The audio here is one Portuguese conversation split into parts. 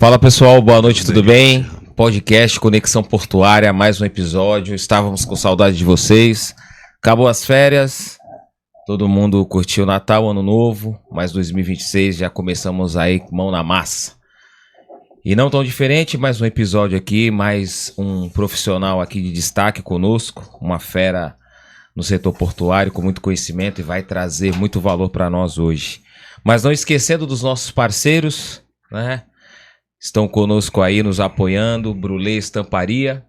Fala pessoal, boa noite, tudo bem? Podcast Conexão Portuária, mais um episódio. Estávamos com saudade de vocês. Acabou as férias, todo mundo curtiu o Natal, Ano Novo, mas 2026 já começamos aí com mão na massa. E não tão diferente, mais um episódio aqui, mais um profissional aqui de destaque conosco, uma fera no setor portuário com muito conhecimento e vai trazer muito valor para nós hoje. Mas não esquecendo dos nossos parceiros, né? Estão conosco aí nos apoiando, Brulé Estamparia,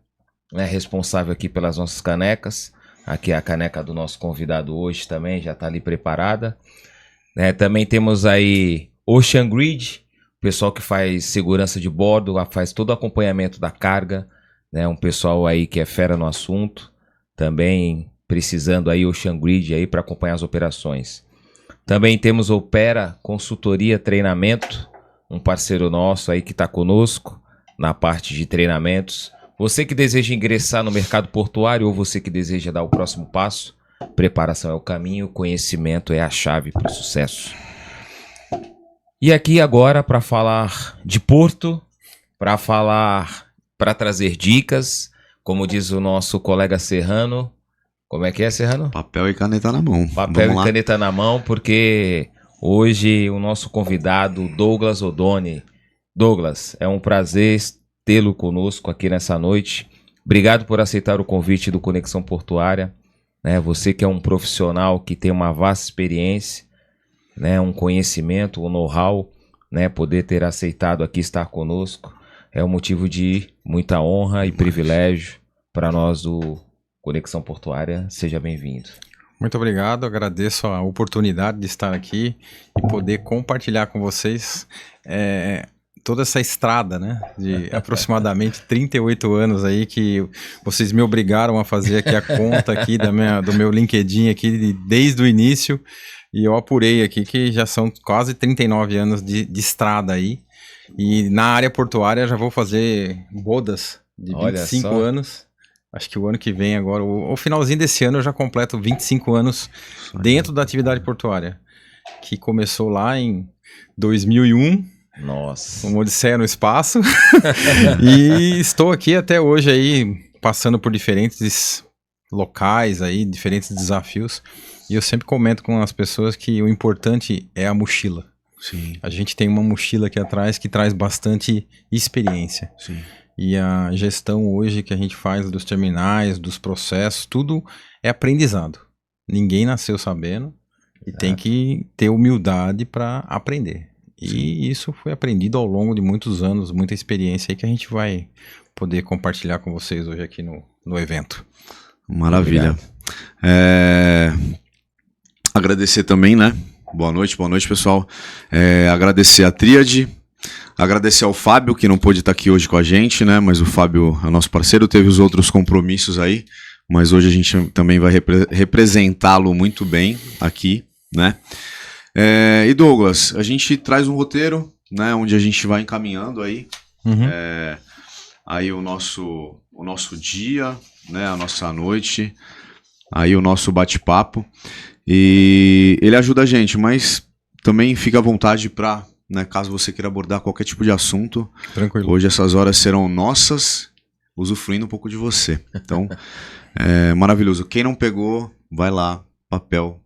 né, responsável aqui pelas nossas canecas. Aqui é a caneca do nosso convidado hoje também, já está ali preparada. Também temos aí Ocean Grid, o pessoal que faz segurança de bordo, faz todo o acompanhamento da carga, né, um pessoal aí que é fera no assunto, também precisando aí Ocean Grid aí para acompanhar as operações. Também temos Opera Consultoria Treinamento, um parceiro nosso aí que está conosco na parte de treinamentos. Você que deseja ingressar no mercado portuário ou você que deseja dar o próximo passo, preparação é o caminho, conhecimento é a chave para o sucesso. E aqui agora para falar de Porto, para trazer dicas, como diz o nosso colega Serrano. Como é que é, Serrano? Papel e caneta na mão. Papel e caneta na mão, porque hoje o nosso convidado, Douglas Odoni. Douglas, é um prazer tê-lo conosco aqui nessa noite. Obrigado por aceitar o convite do Conexão Portuária. Você que é um profissional que tem uma vasta experiência, um conhecimento, um know-how, poder ter aceitado aqui estar conosco é um motivo de muita honra e privilégio para nós do Conexão Portuária. Seja bem-vindo. Muito obrigado, agradeço a oportunidade de estar aqui e poder compartilhar com vocês toda essa estrada, de aproximadamente 38 anos aí que vocês me obrigaram a fazer aqui a conta aqui do meu LinkedIn aqui desde o início, e eu apurei aqui que já são quase 39 anos de estrada aí, e na área portuária já vou fazer bodas de 25 anos. Acho que o ano que vem agora, o finalzinho desse ano eu já completo 25 anos dentro da atividade portuária, que começou lá em 2001. Nossa. Uma odisseia no espaço. E estou aqui até hoje aí, passando por diferentes locais aí, diferentes desafios. E eu sempre comento com as pessoas que o importante é a mochila. Sim. A gente tem uma mochila aqui atrás que traz bastante experiência. Sim. E a gestão hoje que a gente faz dos terminais, dos processos, tudo é aprendizado. Ninguém nasceu sabendo e tem que ter humildade para aprender. E Sim. Isso foi aprendido ao longo de muitos anos, muita experiência aí que a gente vai poder compartilhar com vocês hoje aqui no evento. Maravilha. Agradecer também, Boa noite, pessoal. Agradecer a Tríade. Agradecer ao Fábio, que não pôde estar aqui hoje com a gente, mas o Fábio é nosso parceiro, teve os outros compromissos aí, mas hoje a gente também vai representá-lo muito bem aqui, E Douglas, a gente traz um roteiro, onde a gente vai encaminhando aí, aí o nosso dia, a nossa noite, aí o nosso bate-papo, e ele ajuda a gente, mas também fica à vontade para... caso você queira abordar qualquer tipo de assunto, tranquilo. Hoje essas horas serão nossas, usufruindo um pouco de você. Então, maravilhoso. Quem não pegou, vai lá, papel,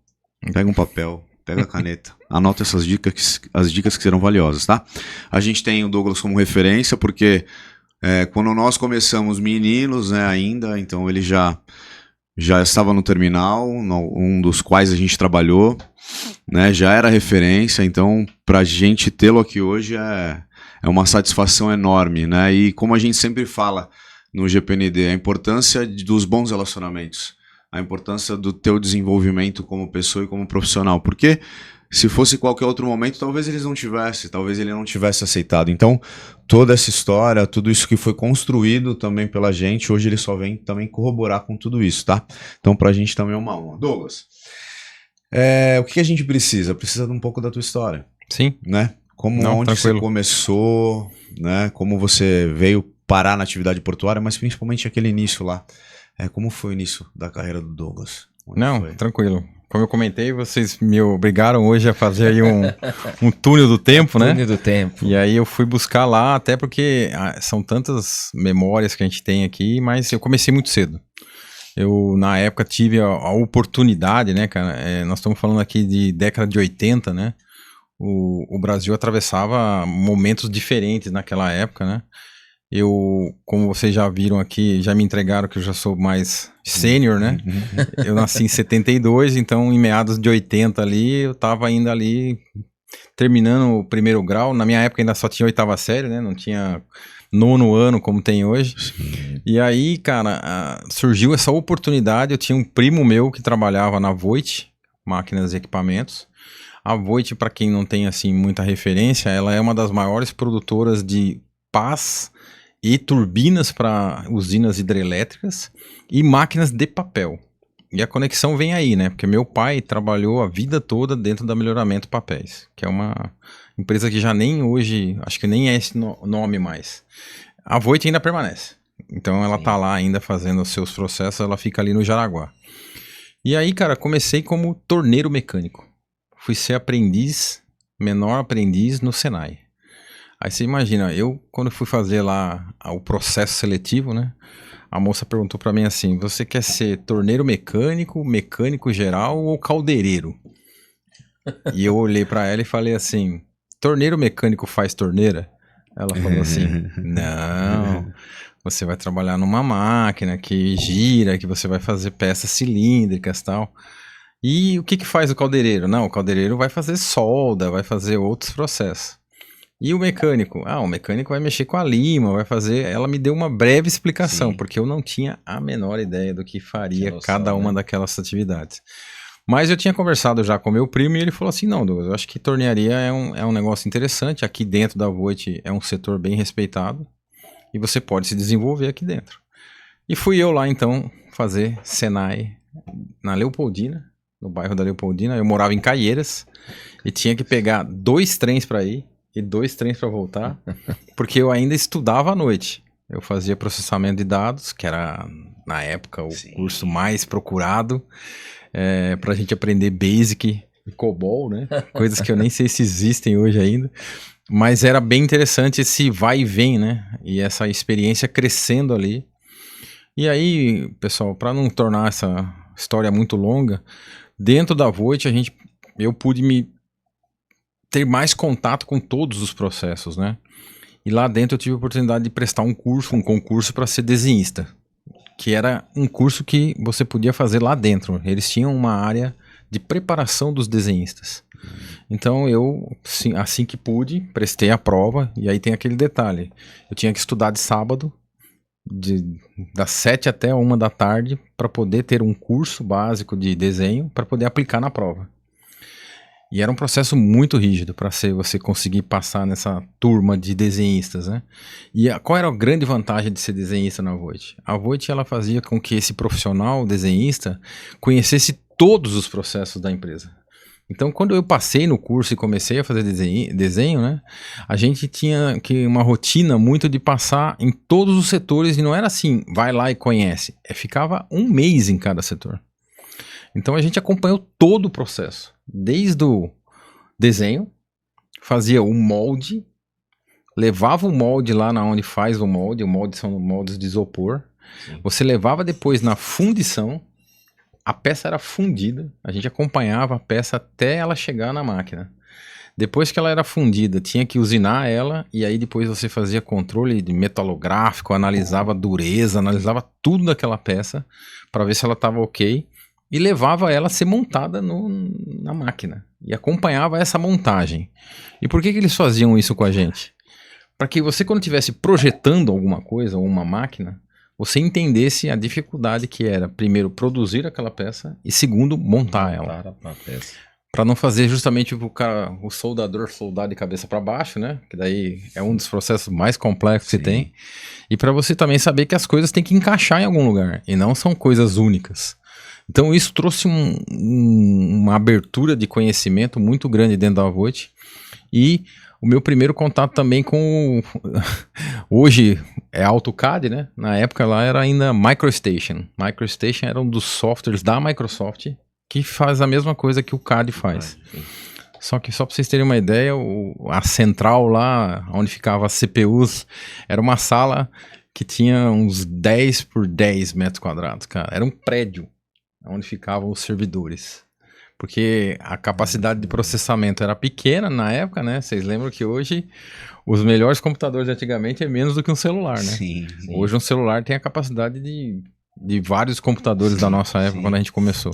pega um papel, pega a caneta, anota essas dicas, as dicas que serão valiosas, tá? A gente tem o Douglas como referência, porque quando nós começamos meninos, ainda, então ele já estava no terminal, um dos quais a gente trabalhou, já era referência, então pra gente tê-lo aqui hoje é uma satisfação enorme, E como a gente sempre fala no GPND, a importância dos bons relacionamentos, a importância do teu desenvolvimento como pessoa e como profissional, porque se fosse qualquer outro momento, talvez ele não tivesse aceitado. Então, toda essa história, tudo isso que foi construído também pela gente, hoje ele só vem também corroborar com tudo isso, tá? Então, pra gente também é uma honra. Douglas, o que a gente precisa? Precisa de um pouco da tua história. Sim. Onde você começou, como você veio parar na atividade portuária, mas principalmente aquele início lá. Como foi o início da carreira do Douglas? Onde Não, foi? tranquilo. Como eu comentei, vocês me obrigaram hoje a fazer aí um túnel do tempo, né? Túnel do tempo. E aí eu fui buscar lá, até porque são tantas memórias que a gente tem aqui, mas eu comecei muito cedo. Eu, na época, tive a oportunidade, né, cara? Nós estamos falando aqui de década de 80, né? O Brasil atravessava momentos diferentes naquela época, né? Eu, como vocês já viram aqui, já me entregaram que eu já sou mais sênior, né? Eu nasci em 72, então em meados de 80 ali, eu tava ainda ali terminando o primeiro grau. Na minha época ainda só tinha oitava série, né? Não tinha nono ano como tem hoje. E aí, cara, surgiu essa oportunidade. Eu tinha um primo meu que trabalhava na Voit, máquinas e equipamentos. A Voit, para quem não tem assim muita referência, ela é uma das maiores produtoras de pás e turbinas para usinas hidrelétricas e máquinas de papel. E a conexão vem aí, né? Porque meu pai trabalhou a vida toda dentro da Melhoramento Papéis, que é uma empresa que já nem hoje, acho que nem é esse nome mais. A Voit ainda permanece. Então ela tá lá ainda fazendo os seus processos, ela fica ali no Jaraguá. E aí, cara, comecei como torneiro mecânico. Fui ser aprendiz, menor aprendiz no Senai. Aí você imagina, eu quando fui fazer lá o processo seletivo, né? A moça perguntou pra mim assim, você quer ser torneiro mecânico, mecânico geral ou caldeireiro? E eu olhei pra ela e falei assim, torneiro mecânico faz torneira? Ela falou assim, não, você vai trabalhar numa máquina que gira, que você vai fazer peças cilíndricas e tal. E o que faz o caldeireiro? Não, o caldeireiro vai fazer solda, vai fazer outros processos. E o mecânico? O mecânico vai mexer com a lima, vai fazer... Ela me deu uma breve explicação, porque eu não tinha a menor ideia do que faria noção, cada uma daquelas atividades. Mas eu tinha conversado já com meu primo e ele falou assim, não, Douglas, eu acho que tornearia é um negócio interessante, aqui dentro da Voit é um setor bem respeitado e você pode se desenvolver aqui dentro. E fui eu lá então fazer Senai na Leopoldina, no bairro da Leopoldina. Eu morava em Caieiras e tinha que pegar 2 trens para ir e 2 trens para voltar, porque eu ainda estudava à noite. Eu fazia processamento de dados, que era, na época, o curso mais procurado, pra gente aprender Basic e COBOL, né? Coisas que eu nem sei se existem hoje ainda. Mas era bem interessante esse vai e vem, né? E essa experiência crescendo ali. E aí, pessoal, para não tornar essa história muito longa, dentro da Voit eu pude ter mais contato com todos os processos, né? E lá dentro eu tive a oportunidade de prestar um concurso para ser desenhista, que era um curso que você podia fazer lá dentro. Eles tinham uma área de preparação dos desenhistas. Então eu, assim que pude, prestei a prova, e aí tem aquele detalhe. Eu tinha que estudar de sábado, das 7 até 1 da tarde, para poder ter um curso básico de desenho, para poder aplicar na prova. E era um processo muito rígido para você conseguir passar nessa turma de desenhistas, né? E qual era a grande vantagem de ser desenhista na Voit? A Voit, ela fazia com que esse profissional desenhista conhecesse todos os processos da empresa. Então, quando eu passei no curso e comecei a fazer desenho, né? A gente tinha uma rotina muito de passar em todos os setores, e não era assim, vai lá e conhece. Ficava 1 mês em cada setor. Então a gente acompanhou todo o processo, desde o desenho, fazia o molde, levava o molde lá na onde faz o molde são moldes de isopor. Sim. Você levava depois na fundição, a peça era fundida, a gente acompanhava a peça até ela chegar na máquina. Depois que ela era fundida, tinha que usinar ela, e aí depois você fazia controle de metalográfico, analisava a dureza, analisava tudo daquela peça, para ver se ela estava ok. E levava ela a ser montada na máquina. E acompanhava essa montagem. E por que eles faziam isso com a gente? Para que você, quando estivesse projetando alguma coisa, ou uma máquina, você entendesse a dificuldade que era, primeiro, produzir aquela peça, e segundo, montar ela. Para não fazer justamente o soldador soldar de cabeça para baixo, né? Que daí é um dos processos mais complexos que tem. E para você também saber que as coisas têm que encaixar em algum lugar, e não são coisas únicas. Então isso trouxe uma abertura de conhecimento muito grande dentro da Voit. E o meu primeiro contato também com... Hoje é AutoCAD, né? Na época lá era ainda MicroStation. MicroStation era um dos softwares da Microsoft que faz a mesma coisa que o CAD faz. Só que só para vocês terem uma ideia, a central lá, onde ficavam as CPUs, era uma sala que tinha uns 10 por 10 metros quadrados, cara. Era um prédio onde ficavam os servidores. Porque a capacidade de processamento era pequena na época, né? Vocês lembram que hoje os melhores computadores de antigamente é menos do que um celular, né? Sim. Hoje um celular tem a capacidade de vários computadores da nossa época, quando a gente começou.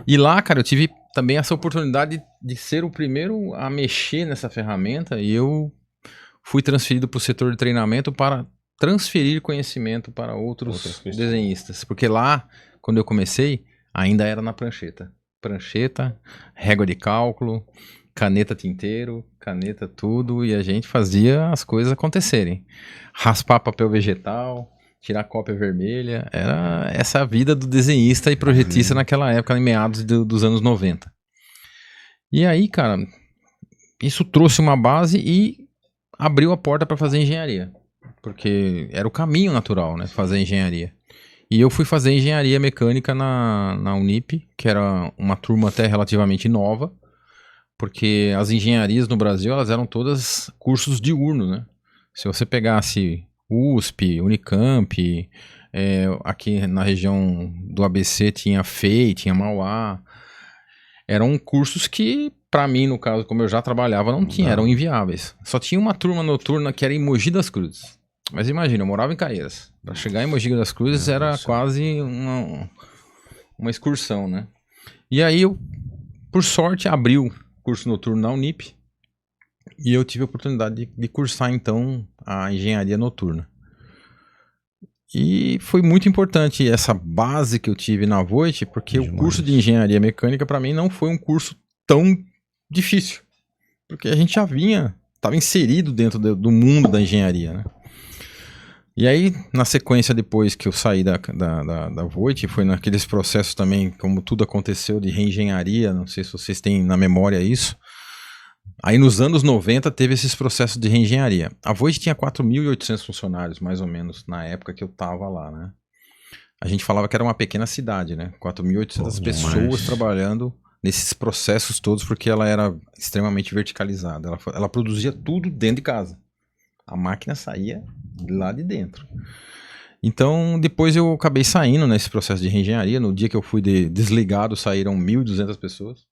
E lá, cara, eu tive também essa oportunidade de ser o primeiro a mexer nessa ferramenta e eu fui transferido para o setor de treinamento para transferir conhecimento para outros desenhistas. Porque lá, quando eu comecei, ainda era na prancheta. Prancheta, régua de cálculo, caneta tinteiro, caneta tudo, e a gente fazia as coisas acontecerem. Raspar papel vegetal, tirar cópia vermelha, era essa a vida do desenhista e projetista naquela época, em meados dos anos 90. E aí, cara, isso trouxe uma base e abriu a porta para fazer engenharia, porque era o caminho natural, né, fazer engenharia. E eu fui fazer engenharia mecânica na Unip, que era uma turma até relativamente nova, porque as engenharias no Brasil, elas eram todas cursos diurnos, né? Se você pegasse USP, Unicamp, aqui na região do ABC tinha FEI, tinha Mauá, eram cursos que, para mim, no caso, como eu já trabalhava, não tinha, eram inviáveis. Só tinha uma turma noturna que era em Mogi das Cruzes. Mas imagina, eu morava em Caieiras. Para chegar em Mogi das Cruzes era quase uma excursão, né? E aí eu, por sorte, abri o curso noturno na Unip e eu tive a oportunidade de cursar, então, a engenharia noturna. E foi muito importante essa base que eu tive na Voit, porque o curso de engenharia mecânica, para mim, não foi um curso tão difícil. Porque a gente já estava inserido dentro do mundo da engenharia, né? E aí, na sequência, depois que eu saí da Voit, foi naqueles processos também, como tudo aconteceu, de reengenharia, não sei se vocês têm na memória isso. Aí, nos anos 90, teve esses processos de reengenharia. A Voit tinha 4.800 funcionários, mais ou menos, na época que eu estava lá, né? A gente falava que era uma pequena cidade, né? 4.800 pessoas trabalhando nesses processos todos, porque ela era extremamente verticalizada. Ela produzia tudo dentro de casa. A máquina saía lá de dentro. Então, depois eu acabei saindo nesse processo de reengenharia. No dia que eu fui desligado, saíram 1.200 pessoas.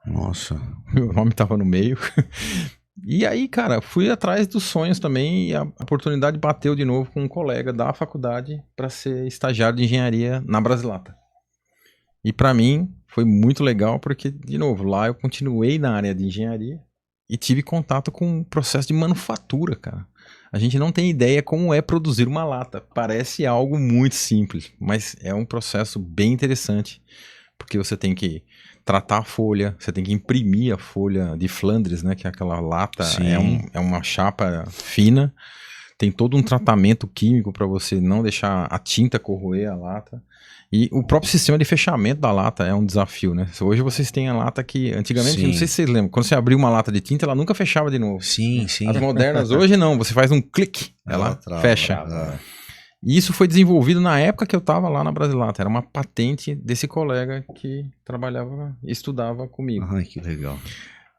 Nossa. Meu nome estava no meio. E aí, cara, fui atrás dos sonhos também e a oportunidade bateu de novo com um colega da faculdade para ser estagiário de engenharia na Brasilata. E para mim foi muito legal porque, de novo, lá eu continuei na área de engenharia e tive contato com o processo de manufatura, cara. A gente não tem ideia como é produzir uma lata. Parece algo muito simples, mas é um processo bem interessante, porque você tem que tratar a folha, você tem que imprimir a folha de Flandres, né, que é aquela lata, é uma chapa fina, tem todo um tratamento químico para você não deixar a tinta corroer a lata. E o próprio sistema de fechamento da lata é um desafio, né? Hoje vocês têm a lata que, antigamente, não sei se vocês lembram, quando você abriu uma lata de tinta, ela nunca fechava de novo. Sim. As modernas hoje não, você faz um clique, ela fecha. E isso foi desenvolvido na época que eu estava lá na Brasilata. Era uma patente desse colega que trabalhava e estudava comigo. Ai, que legal.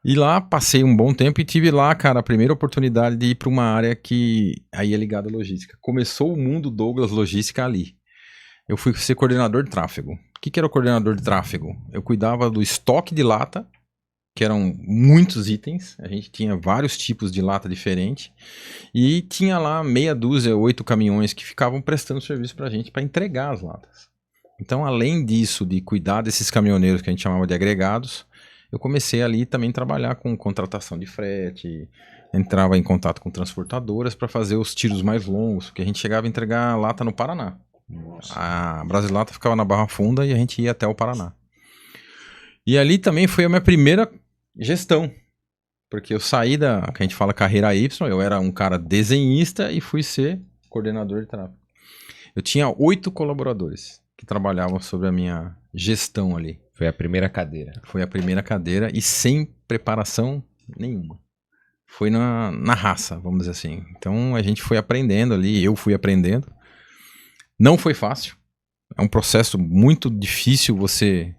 E lá passei um bom tempo e tive lá, cara, a primeira oportunidade de ir para uma área que aí é ligada à logística. Começou o mundo Douglas Logística ali. Eu fui ser coordenador de tráfego. O que era o coordenador de tráfego? Eu cuidava do estoque de lata, que eram muitos itens. A gente tinha vários tipos de lata diferentes. E tinha lá meia dúzia, 8 caminhões que ficavam prestando serviço pra gente para entregar as latas. Então, além disso, de cuidar desses caminhoneiros que a gente chamava de agregados, eu comecei ali também a trabalhar com contratação de frete, entrava em contato com transportadoras para fazer os tiros mais longos, porque a gente chegava a entregar lata no Paraná. Nossa. A Brasilata ficava na Barra Funda e a gente ia até o Paraná. E ali também foi a minha primeira gestão, porque eu saí que a gente fala carreira Y, eu era um cara desenhista e fui ser coordenador de tráfego. Eu tinha 8 colaboradores que trabalhavam sobre a minha gestão ali. Foi a primeira cadeira. Foi a primeira cadeira e sem preparação nenhuma. foi na raça, vamos dizer assim. Então a gente foi aprendendo ali, eu fui aprendendo. Não foi fácil. É um processo muito difícil você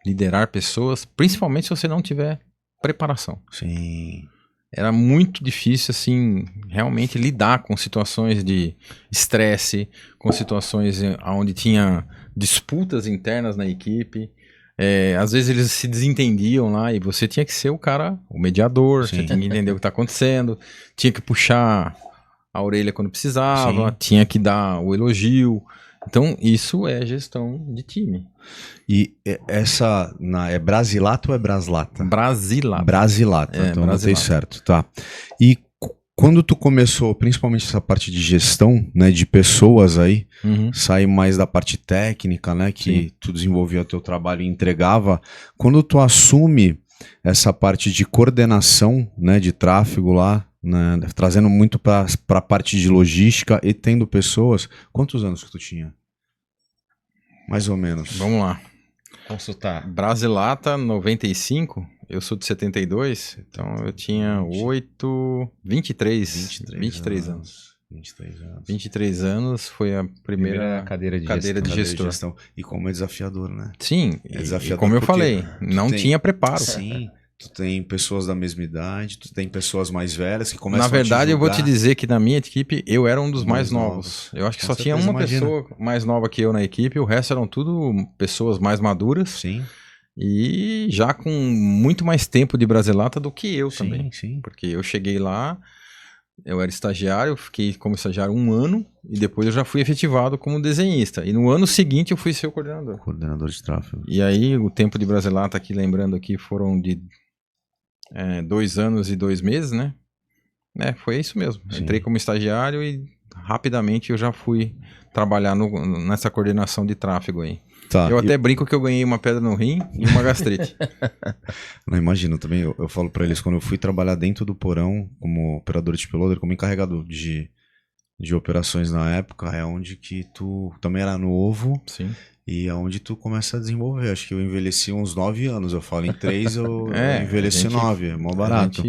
liderar pessoas, principalmente se você não tiver preparação. Sim. Era muito difícil, assim, realmente lidar com situações de estresse, com situações onde tinha disputas internas na equipe. Às vezes eles se desentendiam lá e você tinha que ser o cara, o mediador, Sim. você tinha que entender o que está acontecendo, tinha que puxar a orelha quando precisava, Sim. tinha que dar o elogio. Então, isso é gestão de time. E essa é Brasilata ou é Braslata? Brasilata. Brasilata, então não tem Brasilata. certo, tá. E quando tu começou, principalmente essa parte de gestão, né, de pessoas aí, sai mais da parte técnica, né, que Sim. tu desenvolvia o teu trabalho e entregava, quando tu assume essa parte de coordenação, né, de tráfego lá, né, trazendo muito para a parte de logística e tendo pessoas, quantos anos que tu tinha? Mais ou menos. Vamos lá. Consultar. Brasilata 95, eu sou de 72, então eu tinha 23 anos. 23 anos. 23 anos foi a primeira cadeira de gestor. E como é desafiador, né? Sim, É e desafiador como eu porque falei, não tem- tinha preparo. Sim, tu tem pessoas da mesma idade, tu tem pessoas mais velhas que começam Na verdade, a eu vou te julgar. dizer que na minha equipe eu era um dos mais Mais novos. novos. Eu acho que Com só tinha certeza, uma imagina. pessoa mais nova que eu na equipe, o resto eram tudo pessoas mais maduras Sim, e já com muito mais tempo de Brasilata do que eu também. sim. Porque eu cheguei lá, eu era estagiário, fiquei como estagiário 1 ano e depois eu já fui efetivado como desenhista. E no ano seguinte eu fui ser o coordenador. Coordenador de tráfego. E aí o tempo de Brasilata aqui, lembrando aqui, foram de 2 anos e 2 meses, né? Foi isso mesmo. Sim. Entrei como estagiário e rapidamente eu já fui trabalhar nessa coordenação de tráfego aí. Tá, Eu até brinco que eu ganhei uma pedra no rim e uma gastrite. Não, imagino também, eu falo pra eles, quando eu fui trabalhar dentro do porão, como operador de piloter, como encarregado de operações na época, é onde que tu também era novo. Sim. E é onde tu começa a desenvolver. Acho que eu envelheci uns 9 anos. Eu falo, em 3 eu envelheci 9. É mó barato.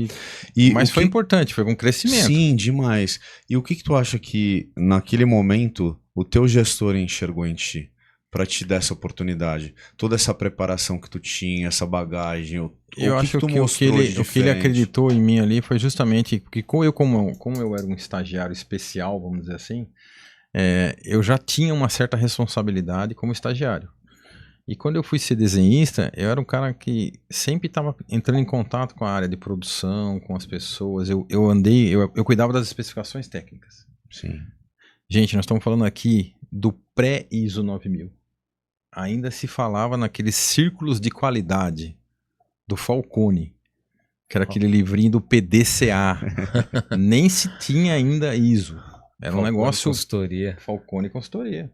Mas foi importante, foi um crescimento. Sim, demais. E o que tu acha que, naquele momento, o teu gestor enxergou em ti? Pra te dar essa oportunidade? Toda essa preparação que tu tinha, essa bagagem. Eu acho que o que ele acreditou em mim ali foi justamente porque como eu era um estagiário especial, vamos dizer assim, eu já tinha uma certa responsabilidade como estagiário. E quando eu fui ser desenhista, eu era um cara que sempre estava entrando em contato com a área de produção, com as pessoas. Eu cuidava das especificações técnicas. Sim. Gente, nós estamos falando aqui do pré-ISO 9000. Ainda se falava naqueles círculos de qualidade do Falcone, que era aquele livrinho do PDCA. Nem se tinha ainda ISO. Era um negócio... Consultoria. Falcone Consultoria.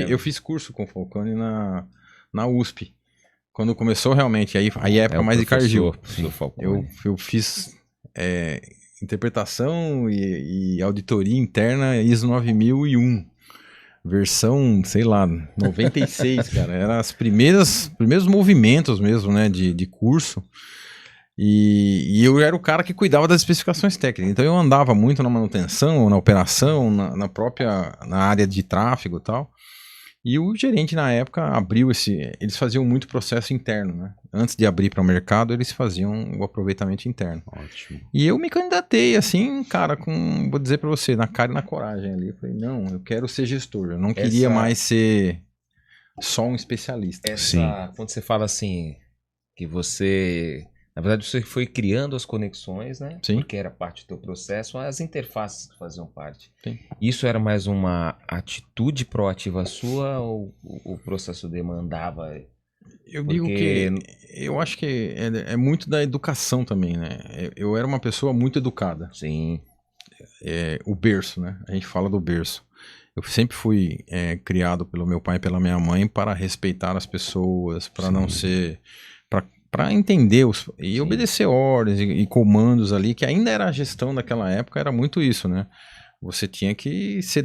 Eu fiz curso com Falcone na USP. Quando começou realmente, aí a época mais de Cargill. Eu fiz interpretação e auditoria interna ISO 9001. Versão, sei lá, 96, cara. Eram os primeiros movimentos mesmo, né, de curso. E eu era o cara que cuidava das especificações técnicas. Então eu andava muito na manutenção, na operação, na área de tráfego e tal. E o gerente na época abriu eles faziam muito processo interno, né? Antes de abrir para o mercado, eles faziam o aproveitamento interno. Ótimo. E eu me candidatei assim, cara, vou dizer para você, na cara e na coragem ali. Eu falei, não, eu quero ser gestor. Eu não queria mais ser só um especialista. Sim. Quando você fala assim, que você... Na verdade, você foi criando as conexões, né? Sim. Porque era parte do teu processo, as interfaces que faziam parte. Sim. Isso era mais uma atitude proativa sua ou o processo demandava? Digo que eu acho que é muito da educação também, né? Eu era uma pessoa muito educada. Sim. O berço, né? A gente fala do berço. Eu sempre fui criado pelo meu pai e pela minha mãe para respeitar as pessoas, para não ser... para entender e obedecer ordens e comandos ali, que ainda era a gestão daquela época, era muito isso, né? Você tinha que ser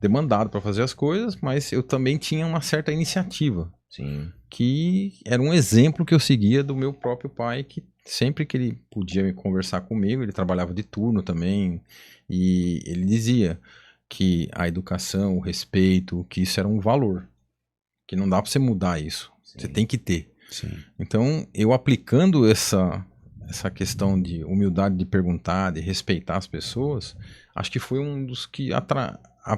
demandado para fazer as coisas, mas eu também tinha uma certa iniciativa. Sim. Que era um exemplo que eu seguia do meu próprio pai, que sempre que ele podia me conversar comigo, ele trabalhava de turno também, e ele dizia que a educação, o respeito, que isso era um valor, que não dá para você mudar isso, você tem que ter. Sim. Então, eu aplicando essa questão de humildade de perguntar, de respeitar as pessoas, acho que foi um dos que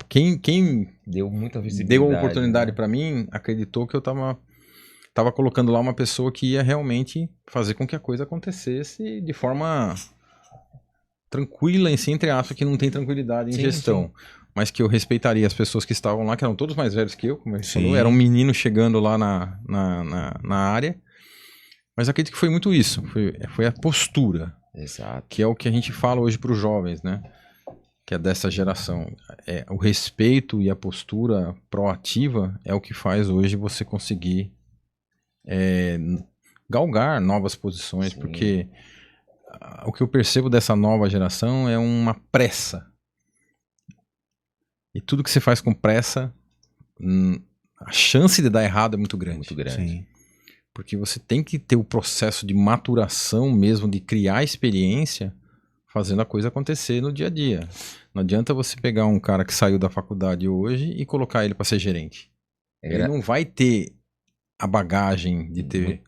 quem Deu muita visibilidade. deu a oportunidade para mim, acreditou que eu tava colocando lá uma pessoa que ia realmente fazer com que a coisa acontecesse de forma tranquila, em si, entre aspas, que não tem tranquilidade em gestão. Mas que eu respeitaria as pessoas que estavam lá, que eram todos mais velhos que eu, como ele falou, era um menino chegando lá na área. Mas acredito que foi muito isso, foi a postura. Exato. Que é o que a gente fala hoje para os jovens, né? Que é dessa geração. O respeito e a postura proativa é o que faz hoje você conseguir galgar novas posições, porque o que eu percebo dessa nova geração é uma pressa. E tudo que você faz com pressa, a chance de dar errado é muito grande. Muito grande. Sim. Porque você tem que ter o processo de maturação mesmo, de criar experiência, fazendo a coisa acontecer no dia a dia. Não adianta você pegar um cara que saiu da faculdade hoje e colocar ele para ser gerente. Ele não vai ter a bagagem de ter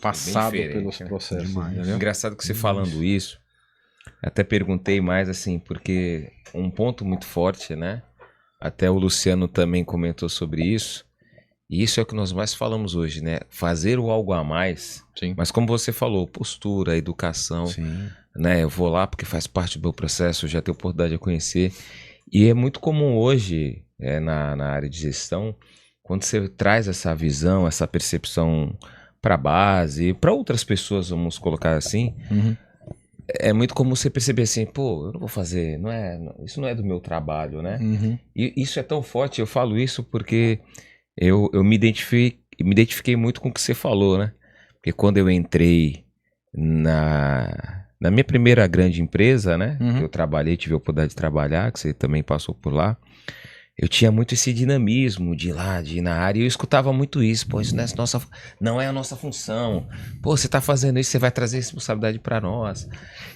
passado pelos processos. Engraçado que você falando isso, até perguntei mais assim, porque um ponto muito forte, né? Até o Luciano também comentou sobre isso. E isso é o que nós mais falamos hoje, né? Fazer o algo a mais. Sim. Mas como você falou, postura, educação, né? Eu vou lá porque faz parte do meu processo, eu já tenho oportunidade de conhecer. E é muito comum hoje, na área de gestão, quando você traz essa visão, essa percepção para a base, para outras pessoas, vamos colocar assim, é muito comum você perceber assim, pô, eu não vou fazer, isso não é do meu trabalho, né? E isso é tão forte, eu falo isso porque eu me identifiquei muito com o que você falou, né? Porque quando eu entrei na minha primeira grande empresa, né? Que eu trabalhei, tive a oportunidade de trabalhar, que você também passou por lá. Eu tinha muito esse dinamismo de ir na área, e eu escutava muito isso. Pô, isso não é a nossa função. Pô, você tá fazendo isso, você vai trazer responsabilidade para nós.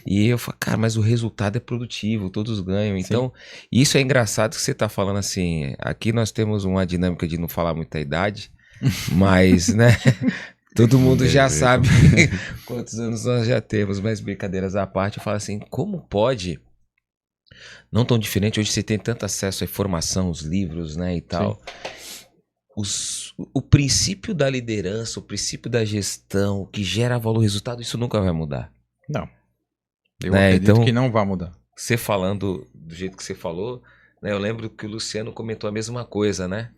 E eu falo, cara, mas o resultado é produtivo, todos ganham. Então, isso é engraçado que você tá falando assim. Aqui nós temos uma dinâmica de não falar muita idade, mas, né? Todo mundo já sabe quantos anos nós já temos, mas brincadeiras à parte, eu falo assim, como pode... Não tão diferente, hoje você tem tanto acesso à informação, os livros, né, e tal. O princípio da liderança, o princípio da gestão, o que gera valor, resultado, isso nunca vai mudar. Não. Eu acredito que não vai mudar. Você falando do jeito que você falou, né, eu lembro que o Luciano comentou a mesma coisa, né?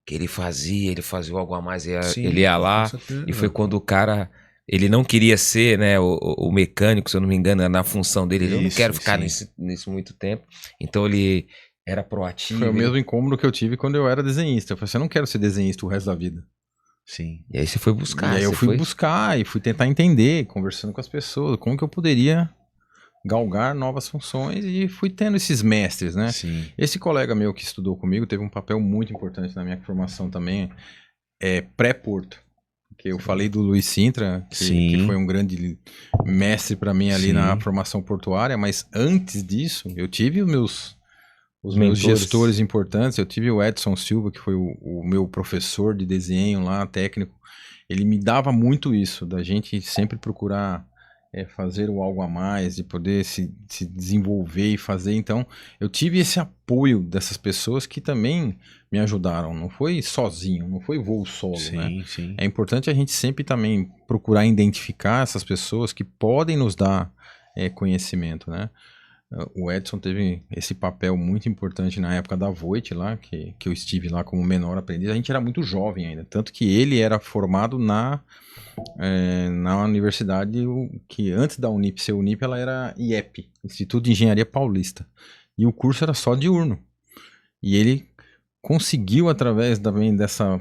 Que ele fazia algo a mais, ele ia lá, e foi quando o cara... Ele não queria ser, né, o mecânico, se eu não me engano, na função dele. Eu não quero ficar nisso muito tempo. Então ele era proativo. Foi o mesmo incômodo que eu tive quando eu era desenhista. Eu falei assim, eu não quero ser desenhista o resto da vida. Sim. E aí você foi buscar. E aí eu fui buscar e fui tentar entender, conversando com as pessoas, como que eu poderia galgar novas funções, e fui tendo esses mestres, né? Sim. Esse colega meu que estudou comigo teve um papel muito importante na minha formação também, pré-Porto. Que eu falei do Luiz Sintra, que foi um grande mestre para mim ali na formação portuária, mas antes disso, eu tive os meus gestores importantes. Eu tive o Edson Silva, que foi o meu professor de desenho lá, técnico. Ele me dava muito isso, da gente sempre procurar fazer o algo a mais, de poder se desenvolver e fazer. Então, eu tive esse apoio dessas pessoas que também me ajudaram. Não foi sozinho, não foi voo solo, né? Sim. É importante a gente sempre também procurar identificar essas pessoas que podem nos dar conhecimento, né? O Edson teve esse papel muito importante na época da Voit lá, que eu estive lá como menor aprendiz. A gente era muito jovem ainda, tanto que ele era formado na universidade, que antes da Unip ser Unip, ela era IEP, Instituto de Engenharia Paulista. E o curso era só diurno. E ele conseguiu, através também dessa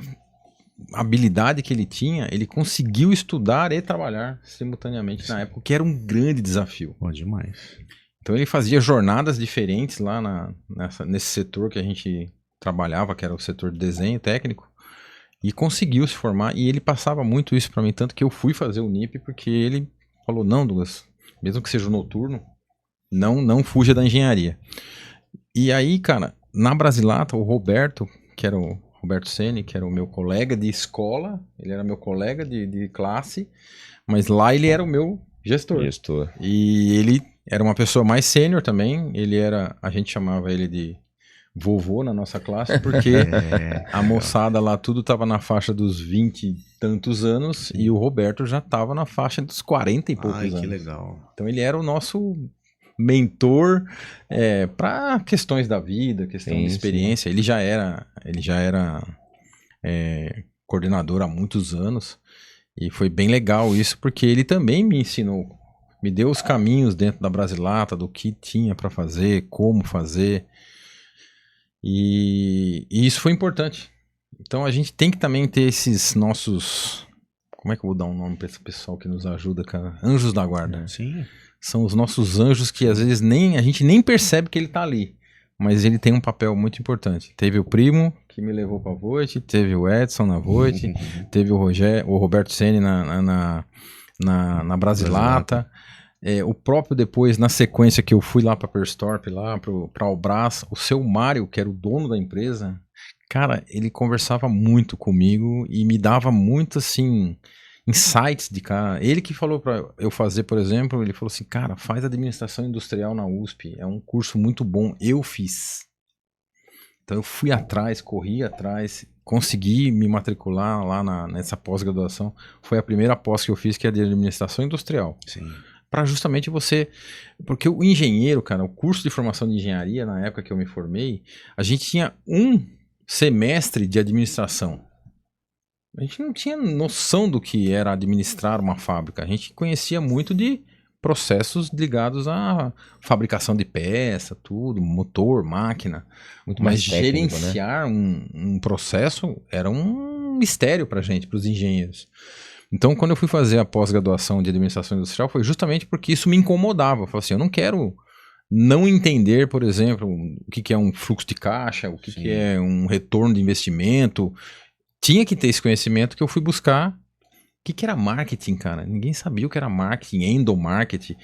habilidade que ele tinha, ele conseguiu estudar e trabalhar simultaneamente na época, que era um grande desafio. Bom demais. Então ele fazia jornadas diferentes lá nesse setor que a gente trabalhava, que era o setor de desenho técnico, e conseguiu se formar, e ele passava muito isso para mim, tanto que eu fui fazer o NIP, porque ele falou, não, Douglas, mesmo que seja noturno, não fuja da engenharia. E aí, cara, na Brasilata, o Roberto, que era o Roberto Ceni, que era o meu colega de escola, ele era meu colega de classe, mas lá ele era o meu gestor. E ele era uma pessoa mais sênior também, a gente chamava ele de vovô na nossa classe, porque a moçada lá tudo tava na faixa dos 20 e tantos anos, e o Roberto já tava na faixa dos 40 e poucos anos. Que legal. Então ele era o nosso mentor para questões da vida, questão de experiência. Sim. Ele já era coordenador há muitos anos, e foi bem legal isso, porque ele também me ensinou, me deu os caminhos dentro da Brasilata, do que tinha para fazer, como fazer, e isso foi importante. Então a gente tem que também ter esses nossos, como é que eu vou dar um nome para esse pessoal que nos ajuda, cara? Anjos da guarda. Sim. São os nossos anjos que às vezes a gente nem percebe que ele tá ali, mas ele tem um papel muito importante. Teve o primo que me levou para a Voit, teve o Edson na Voit, teve o Roberto Ceni na Brasilata. O próprio depois, na sequência que eu fui lá para a Perstorp, lá para o Albras, o seu Mário, que era o dono da empresa, cara, ele conversava muito comigo e me dava muito, assim, insights de cara. Ele que falou para eu fazer, por exemplo, ele falou assim, cara, faz administração industrial na USP, é um curso muito bom, eu fiz. Então eu fui atrás, corri atrás, consegui me matricular lá nessa pós-graduação. Foi a primeira pós que eu fiz, que é de administração industrial. Sim. Para justamente porque o engenheiro, cara, o curso de formação de engenharia, na época que eu me formei, a gente tinha um semestre de administração. A gente não tinha noção do que era administrar uma fábrica. A gente conhecia muito de processos ligados à fabricação de peça, tudo, motor, máquina. Muito mais técnico, gerenciar, né? um processo era um mistério pra gente, pros engenheiros. Então, quando eu fui fazer a pós-graduação de administração industrial, foi justamente porque isso me incomodava. Eu falei assim, eu não quero não entender, por exemplo, o que é um fluxo de caixa, o que é um retorno de investimento. Tinha que ter esse conhecimento que eu fui buscar. O que era marketing, cara? Ninguém sabia o que era marketing, endomarketing.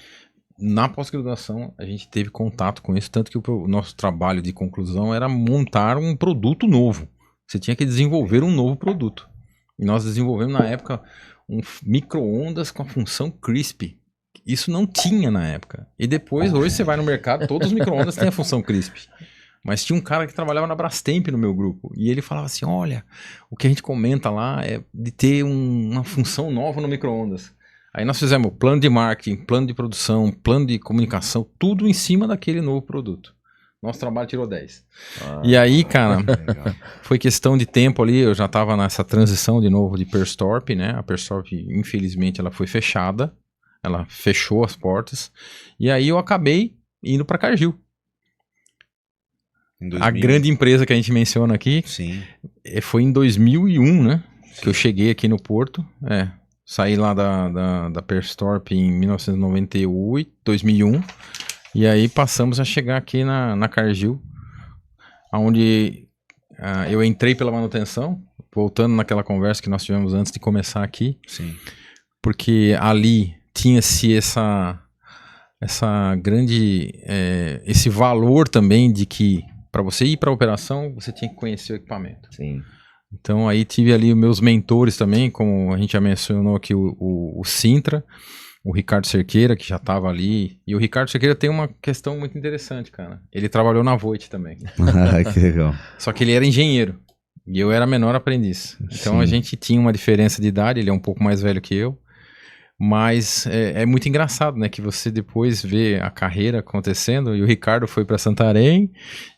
Na pós-graduação, a gente teve contato com isso, tanto que o nosso trabalho de conclusão era montar um produto novo. Você tinha que desenvolver um novo produto. E nós desenvolvemos, na época, um micro-ondas com a função CRISP. Isso não tinha na época. E depois, hoje, você vai no mercado, todos os micro-ondas têm a função CRISP. Mas tinha um cara que trabalhava na Brastemp no meu grupo. E ele falava assim, olha, o que a gente comenta lá é de ter uma função nova no micro-ondas. Aí nós fizemos plano de marketing, plano de produção, plano de comunicação, tudo em cima daquele novo produto. Nosso trabalho tirou 10. E aí, cara, foi questão de tempo ali, eu já estava nessa transição de novo de Perstorp, né? A Perstorp, infelizmente, ela foi fechada. Ela fechou as portas. E aí eu acabei indo para Cargill. A grande empresa que a gente menciona aqui. Sim. Foi em 2001, né? Sim. Que eu cheguei aqui no Porto. Saí lá da Perstorp em 1998, 2001. E aí passamos a chegar aqui na Cargill, onde eu entrei pela manutenção, voltando naquela conversa que nós tivemos antes de começar aqui. Sim. Porque ali tinha-se essa grande, esse valor também de que para você ir para a operação, você tinha que conhecer o equipamento. Sim. Então aí tive ali os meus mentores também, como a gente já mencionou aqui, o Sintra, o Ricardo Cerqueira, que já estava ali. E o Ricardo Cerqueira tem uma questão muito interessante, cara. Ele trabalhou na Voit também. Que legal. Só que ele era engenheiro e eu era menor aprendiz. Então a gente tinha uma diferença de idade, ele é um pouco mais velho que eu. Mas é muito engraçado, né? Que você depois vê a carreira acontecendo e o Ricardo foi para Santarém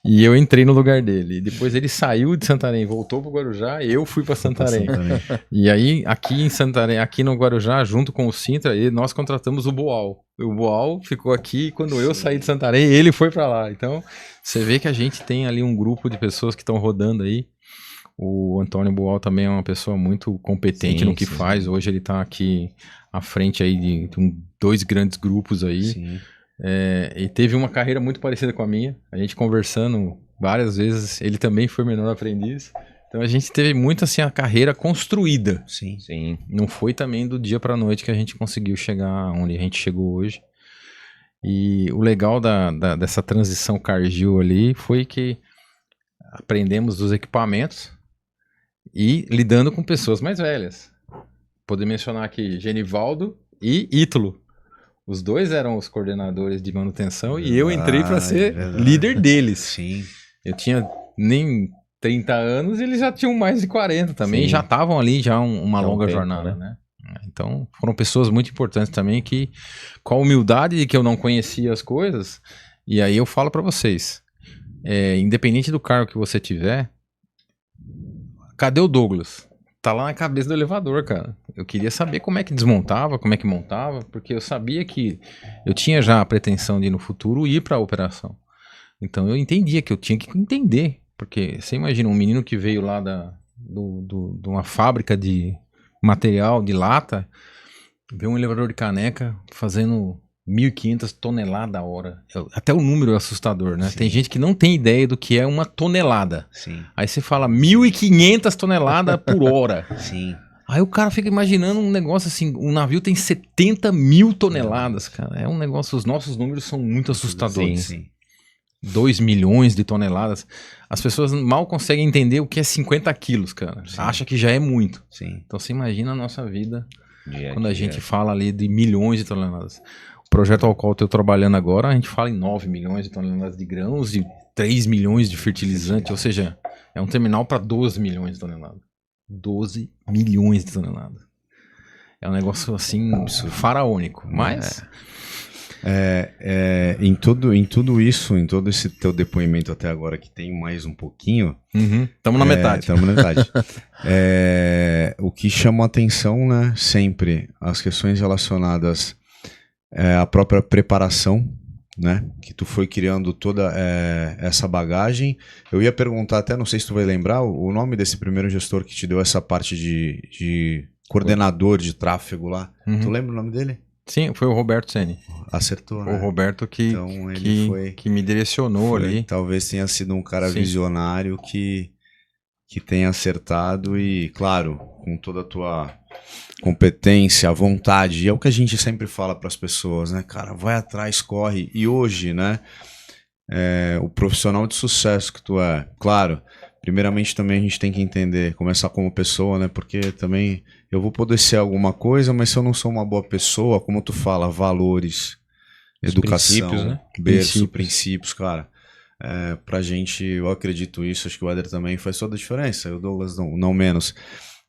e eu entrei no lugar dele. E depois ele saiu de Santarém, voltou para o Guarujá e eu fui para Santarém. E aí, aqui em Santarém, aqui no Guarujá, junto com o Sintra, nós contratamos o Boal. O Boal ficou aqui e quando eu saí de Santarém, ele foi para lá. Então, você vê que a gente tem ali um grupo de pessoas que estão rodando aí. O Antônio Boal também é uma pessoa muito competente no que faz. Hoje ele está aqui à frente aí de 2 grandes grupos aí. E teve uma carreira muito parecida com a minha. A gente conversando várias vezes. Ele também foi menor aprendiz. Então a gente teve muito assim a carreira construída. Sim. Sim. Não foi também do dia pra noite que a gente conseguiu chegar onde a gente chegou hoje. E o legal dessa transição Cargill ali foi que aprendemos dos equipamentos e lidando com pessoas mais velhas. Poder mencionar aqui Genivaldo e Ítalo. Os dois eram os coordenadores de manutenção e eu entrei para ser líder deles. Sim. Eu tinha nem 30 anos e eles já tinham mais de 40 também. Sim. E já estavam ali já uma Já um longa tempo, jornada, né? Então foram pessoas muito importantes também que, com a humildade de que eu não conhecia as coisas, e aí eu falo para vocês, independente do cargo que você tiver, cadê o Douglas? Tá lá na cabeça do elevador, cara. Eu queria saber como é que desmontava, como é que montava, porque eu sabia que eu tinha já a pretensão de no futuro ir para a operação. Então eu entendia que eu tinha que entender, porque você imagina um menino que veio lá de uma fábrica de material de lata, ver um elevador de caneca fazendo 1.500 toneladas a hora. Até o número é assustador, né? Sim. Tem gente que não tem ideia do que é uma tonelada. Sim. Aí você fala 1.500 toneladas por hora. Sim. Aí o cara fica imaginando um negócio assim, um navio tem 70 mil toneladas, cara. É um negócio, os nossos números são muito assustadores. Sim. 2 milhões de toneladas. As pessoas mal conseguem entender o que é 50 quilos, cara. Sim. Acha que já é muito. Sim. Então você imagina a nossa vida Dia quando a dia. gente fala ali de milhões de toneladas. O projeto ao qual eu estou trabalhando agora, a gente fala em 9 milhões de toneladas de grãos e 3 milhões de fertilizante, ou seja, é um terminal para 12 milhões de toneladas. 12 milhões de toneladas. É um negócio assim, faraônico, mas... Em tudo isso, em todo esse teu depoimento até agora, que tem mais um pouquinho... Estamos na metade. Estamos na metade. O que chama atenção, né, sempre, as questões relacionadas à própria preparação, né, que tu foi criando toda essa bagagem. Eu ia perguntar até, não sei se tu vai lembrar, o nome desse primeiro gestor que te deu essa parte de coordenador de tráfego lá. Tu lembra o nome dele? Sim, foi o Roberto Ceni. Acertou, né? O Roberto que, Então, ele que me direcionou ali. Talvez tenha sido um cara Sim. visionário que tenha acertado e, claro, com toda a tua competência, vontade. E é o que a gente sempre fala para as pessoas, né? Cara, vai atrás, corre. E hoje, né? O profissional de sucesso que tu é, claro, primeiramente também a gente tem que entender, começar como pessoa, né? Porque também eu vou poder ser alguma coisa, mas se eu não sou uma boa pessoa, como tu fala, valores, educação, princípios, né? berço, princípios, cara. Pra gente, eu acredito isso, acho que o Éder também faz toda a diferença, o Douglas não menos.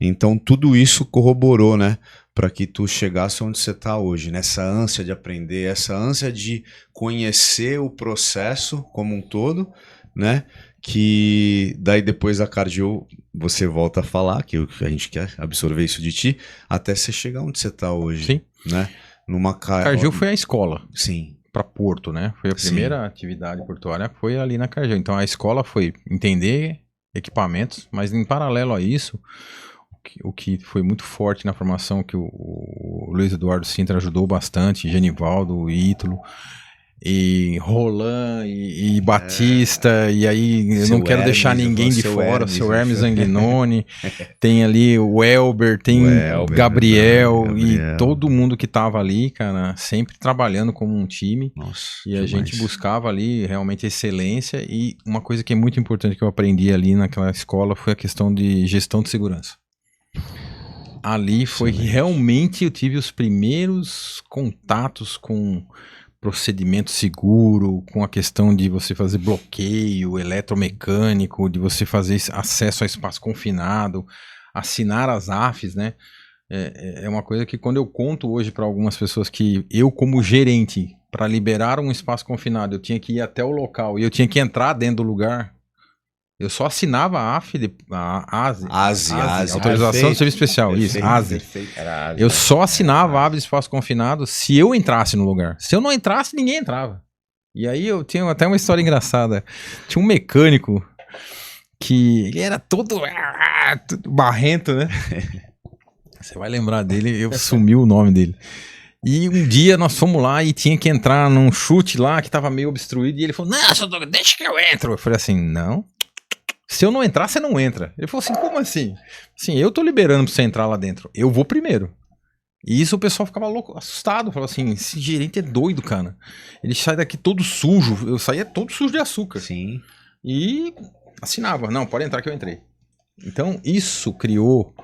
Então tudo isso corroborou, né? Para que tu chegasse onde você tá hoje, nessa ânsia de aprender, essa ânsia de conhecer o processo como um todo, né? Que daí depois da Cargill você volta a falar, que a gente quer absorver isso de ti, até você chegar onde você tá hoje. Sim. Né? Cargill foi a escola. Sim. Para Porto, né? Foi a primeira atividade portuária, foi ali na Cargill. Então a escola foi entender equipamentos, mas em paralelo a isso, o que foi muito forte na formação, que o Luiz Eduardo Sintra ajudou bastante, Genivaldo, Ítalo, e Roland e Batista, e aí eu não quero deixar ninguém de fora, o seu Hermes Anguinoni, tem ali o Elber, tem o Gabriel, e todo mundo que tava ali, cara, sempre trabalhando como um time. Nossa, e a gente buscava ali realmente excelência, e uma coisa que é muito importante que eu aprendi ali naquela escola foi a questão de gestão de segurança. Ali foi que realmente eu tive os primeiros contatos com procedimento seguro, com a questão de você fazer bloqueio eletromecânico, de você fazer acesso a espaço confinado, assinar as AFs, né? É uma coisa que quando eu conto hoje para algumas pessoas que eu, como gerente, para liberar um espaço confinado, eu tinha que ir até o local e eu tinha que entrar dentro do lugar. Eu só assinava a AF, a ASE, Autorização de Serviço Especial, isso, ASE. Eu só assinava a AF de espaço confinado se eu entrasse no lugar. Se eu não entrasse, ninguém entrava. E aí eu tinha até uma história engraçada. Tinha um mecânico que ele era todo barrento, né? Você vai lembrar dele, eu sumi o nome dele. E um dia nós fomos lá e tinha que entrar num chute lá que tava meio obstruído. E ele falou, não, seu Douglas, deixa que eu entro. Eu falei assim, não. Se eu não entrar, você não entra. Ele falou assim, como assim? Sim, eu tô liberando pra você entrar lá dentro. Eu vou primeiro. E isso o pessoal ficava louco, assustado. Falava assim, esse gerente é doido, cara. Ele sai daqui todo sujo. Eu saía todo sujo de açúcar. Sim. E assinava. Não, pode entrar que eu entrei. Então, isso criou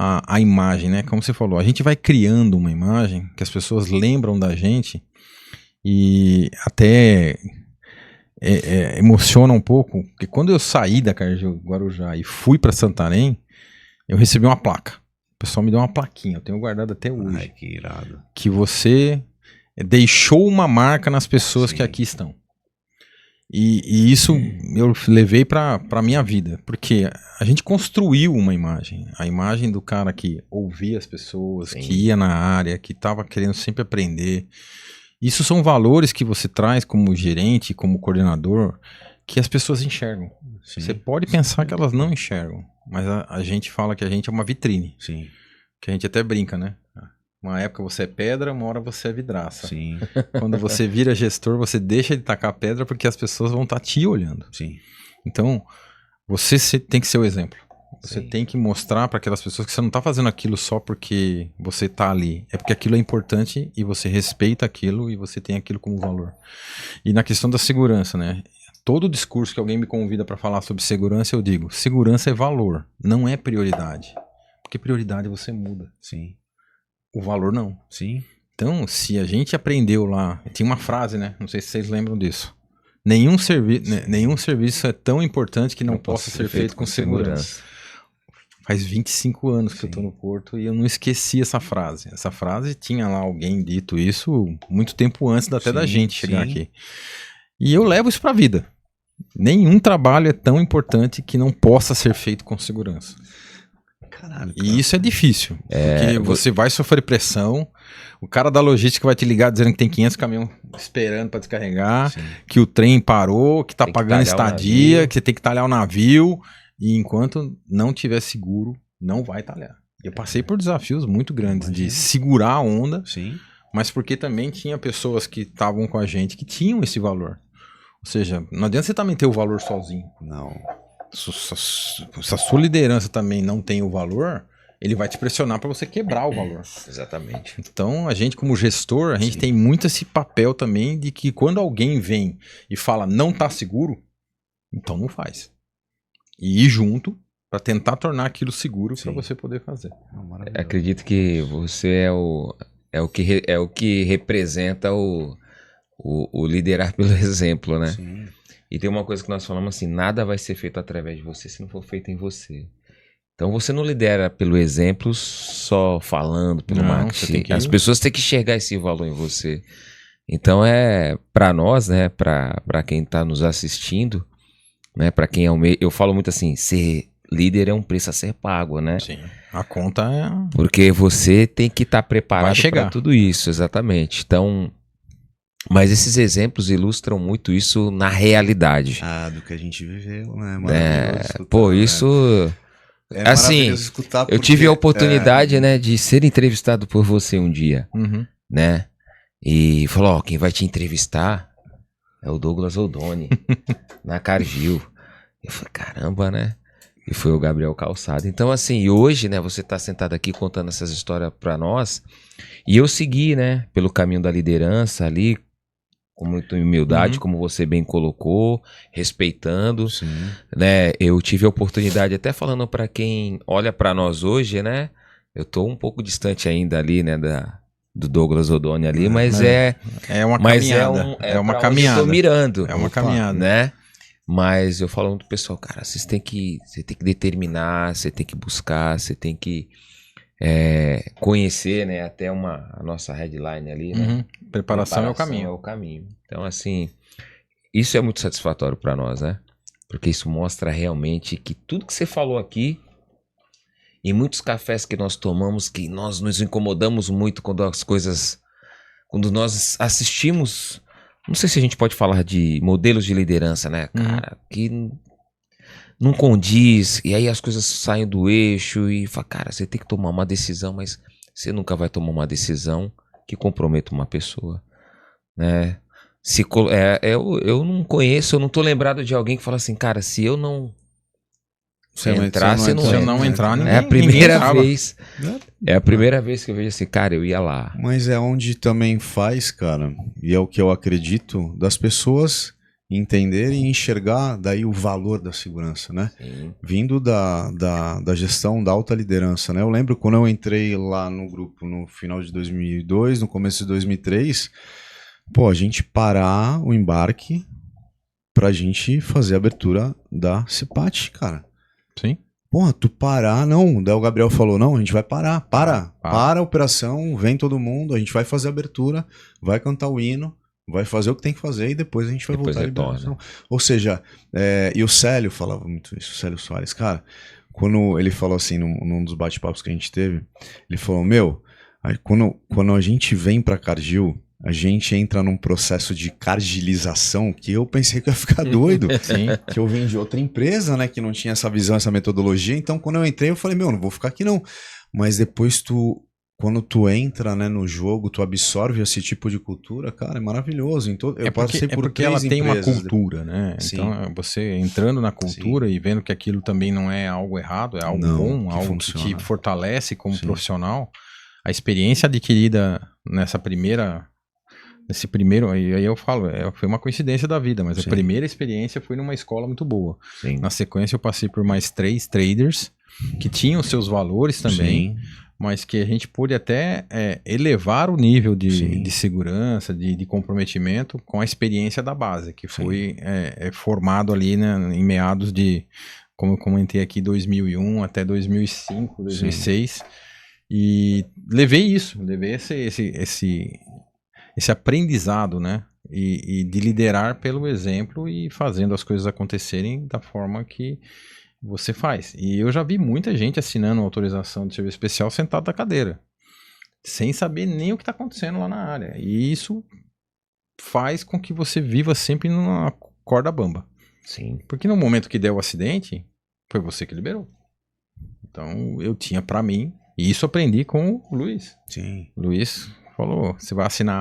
a imagem, né? Como você falou, a gente vai criando uma imagem que as pessoas lembram da gente e até emociona um pouco, porque quando eu saí da Cargill Guarujá e fui para Santarém, eu recebi uma placa. O pessoal me deu uma plaquinha, eu tenho guardado até hoje. Ai, que irado. Que você deixou uma marca nas pessoas Sim. que aqui estão. E isso eu levei pra minha vida, porque a gente construiu uma imagem. A imagem do cara que ouvia as pessoas, Sim. que ia na área, que estava querendo sempre aprender. Isso são valores que você traz como gerente, como coordenador, que as pessoas enxergam. Sim. Você pode pensar que elas não enxergam, mas a gente fala que a gente é uma vitrine. Sim. Que a gente até brinca, né? Uma época você é pedra, uma hora você é vidraça. Sim. Quando você vira gestor, você deixa de tacar pedra porque as pessoas vão estar te olhando. Sim. Então, você tem que ser o exemplo. Você Sim. tem que mostrar para aquelas pessoas que você não está fazendo aquilo só porque você está ali. É porque aquilo é importante e você respeita aquilo e você tem aquilo como valor. E na questão da segurança, né? Todo discurso que alguém me convida para falar sobre segurança, eu digo, segurança é valor, não é prioridade. Porque prioridade você muda. Sim. O valor não. Sim. Então, se a gente aprendeu lá, tinha uma frase, né? Não sei se vocês lembram disso. Nenhum serviço é tão importante que não possa ser feito com segurança. Faz 25 anos que eu tô no Porto e eu não esqueci essa frase. Essa frase tinha lá alguém dito isso muito tempo antes até da gente chegar aqui. E eu levo isso pra vida. Nenhum trabalho é tão importante que não possa ser feito com segurança. Caralho, E isso é difícil, porque você vai sofrer pressão, o cara da logística vai te ligar dizendo que tem 500 caminhões esperando para descarregar, Sim. que o trem parou, que tá Tem que pagando talhar o estadia, navio. que você tem que talhar o navio, e enquanto não tiver seguro, não vai talhar. Eu passei por desafios muito grandes de segurar a onda, Sim. mas porque também tinha pessoas que estavam com a gente que tinham esse valor. Ou seja, não adianta você também ter o valor sozinho. Não. Se a sua liderança também não tem o valor, ele vai te pressionar para você quebrar o valor. Exatamente. Então, a gente como gestor, a gente tem muito esse papel também de que quando alguém vem e fala não tá seguro, então não faz. E ir junto para tentar tornar aquilo seguro para você poder fazer. Acredito que você é o que representa o liderar pelo exemplo, né? Sim. E tem uma coisa que nós falamos assim, nada vai ser feito através de você se não for feito em você. Então você não lidera pelo exemplo só falando, pelo marketing. As pessoas têm que enxergar esse valor em você. Então para nós, né, para quem está nos assistindo, né, para quem é eu falo muito assim, ser líder é um preço a ser pago, né? Sim. A conta é... Porque você tem que estar preparado para tudo isso, exatamente. Então, mas esses exemplos ilustram muito isso na realidade. Do que a gente viveu, né? Maravilhoso escutar, isso... É assim, maravilhoso escutar porque, eu tive a oportunidade, né, de ser entrevistado por você um dia, né? E falou, ó, quem vai te entrevistar é o Douglas Odoni, na Cargill. Eu falei, caramba, né? E foi o Gabriel Calçado. Então, assim, hoje, né, você tá sentado aqui contando essas histórias pra nós, e eu segui, né, pelo caminho da liderança ali, com muita humildade, como você bem colocou, respeitando, né? Eu tive a oportunidade, até falando para quem olha para nós hoje, né? Eu tô um pouco distante ainda ali, né, do Douglas Odoni ali, mas é uma caminhada. É uma caminhada. Eu tô mirando. É uma caminhada, né? Mas eu falo pro pessoal, cara, você tem que determinar, você tem que buscar, você tem que conhecer, né, até a nossa headline ali, né? Preparação é o caminho. É o caminho. Então, assim, isso é muito satisfatório para nós, né? Porque isso mostra realmente que tudo que você falou aqui, e muitos cafés que nós tomamos, que nós nos incomodamos muito quando nós assistimos, não sei se a gente pode falar de modelos de liderança, né, cara, que não condiz, e aí as coisas saem do eixo e fala, cara, você tem que tomar uma decisão, mas você nunca vai tomar uma decisão que comprometa uma pessoa, né? Eu não conheço, eu não tô lembrado de alguém que fala assim, cara, se eu não Se eu entrar, você não Se eu entra. não entrar, ninguém, É a primeira entrava. vez. É a primeira vez que eu vejo assim, cara, eu ia lá. Mas é onde também faz, cara, e é o que eu acredito, das pessoas entenderem e enxergar daí o valor da segurança, né? Sim. Vindo da gestão da alta liderança, né? Eu lembro quando eu entrei lá no grupo no final de 2002, no começo de 2003, pô, a gente parar o embarque pra gente fazer a abertura da CEPAT, cara. Sim. Porra, tu parar, não. Daí o Gabriel falou, não, a gente vai parar. Para a operação, vem todo mundo, a gente vai fazer a abertura, vai cantar o hino, vai fazer o que tem que fazer e depois a gente vai Depois voltar à retorna. liberação. Ou seja, e o Célio falava muito isso, o Célio Soares, cara, quando ele falou assim, num dos bate-papos que a gente teve, ele falou, quando a gente vem pra Cargill, a gente entra num processo de cargilização que eu pensei que eu ia ficar doido. Sim. Que eu vim de outra empresa, né, que não tinha essa visão, essa metodologia. Então, quando eu entrei, eu falei, não vou ficar aqui não. Mas depois quando tu entra, né, no jogo, tu absorve esse tipo de cultura, cara, é maravilhoso. Eu passei por porque três ela tem uma empresas. cultura, né? Sim. Então, você entrando na cultura e vendo que aquilo também não é algo errado, é algo bom, que algo funciona. que te fortalece como Sim. profissional, a experiência adquirida nesse primeiro, aí eu falo, foi uma coincidência da vida, mas Sim. a primeira experiência foi numa escola muito boa. Sim. Na sequência eu passei por mais 3 traders que tinham seus valores também, Sim. mas que a gente pôde até elevar o nível Sim. de segurança, de comprometimento com a experiência da base, que foi formado ali, né, em meados de, como eu comentei aqui, 2001 até 2005, 2006, Sim. E levei esse aprendizado, né, e de liderar pelo exemplo e fazendo as coisas acontecerem da forma que você faz. E eu já vi muita gente assinando autorização de serviço especial sentado na cadeira, sem saber nem o que está acontecendo lá na área. E isso faz com que você viva sempre numa corda bamba. Sim. Porque no momento que der o acidente, foi você que liberou. Então eu tinha para mim, e isso aprendi com o Luiz. Sim. O Luiz falou, você vai assinar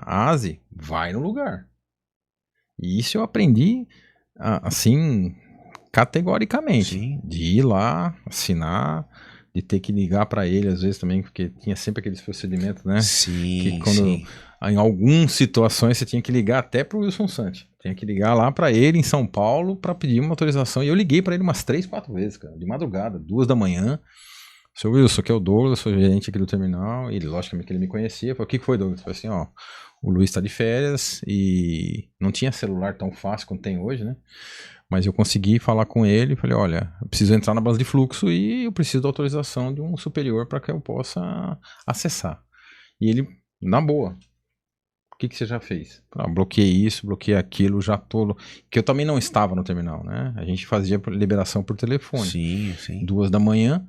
a ASE, vai no lugar. E isso eu aprendi, assim, categoricamente. Sim. De ir lá, assinar, de ter que ligar para ele às vezes também, porque tinha sempre aqueles procedimentos, né? Sim, que quando, em algumas situações, você tinha que ligar até pro Wilson Santi. Tinha que ligar lá para ele em São Paulo para pedir uma autorização. E eu liguei para ele umas 3, 4 vezes, cara, de madrugada, 2 da manhã. Seu Wilson, aqui é o Douglas, sou gerente aqui do terminal. E logicamente que ele me conhecia. Falei, o que foi, Douglas? Eu falei assim, ó, o Luiz tá de férias e não tinha celular tão fácil quanto tem hoje, né? Mas eu consegui falar com ele e falei, olha, eu preciso entrar na base de fluxo e eu preciso da autorização de um superior para que eu possa acessar. E ele, na boa, o que você já fez? Bloqueei isso, bloqueei aquilo, já tô... Que eu também não estava no terminal, né? A gente fazia liberação por telefone. Sim, sim. 2 da manhã,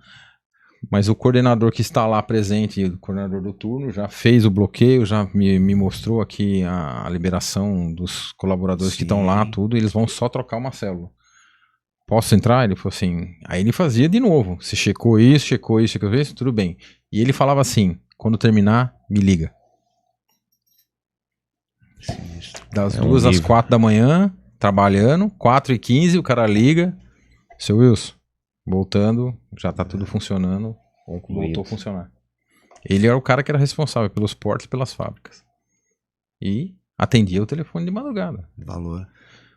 mas o coordenador que está lá presente, o coordenador do turno, já fez o bloqueio, já me mostrou aqui a liberação dos colaboradores que estão lá, tudo, e eles vão só trocar uma célula. Posso entrar? Ele falou assim, aí ele fazia de novo, você checou isso, tudo bem. E ele falava assim, quando terminar, me liga. Das 2 às 4 da manhã, trabalhando, 4h15, o cara liga, seu Wilson, voltando, já tá tudo funcionando, voltou a funcionar. Ele era o cara que era responsável pelos portos e pelas fábricas. E atendia o telefone de madrugada. Valor.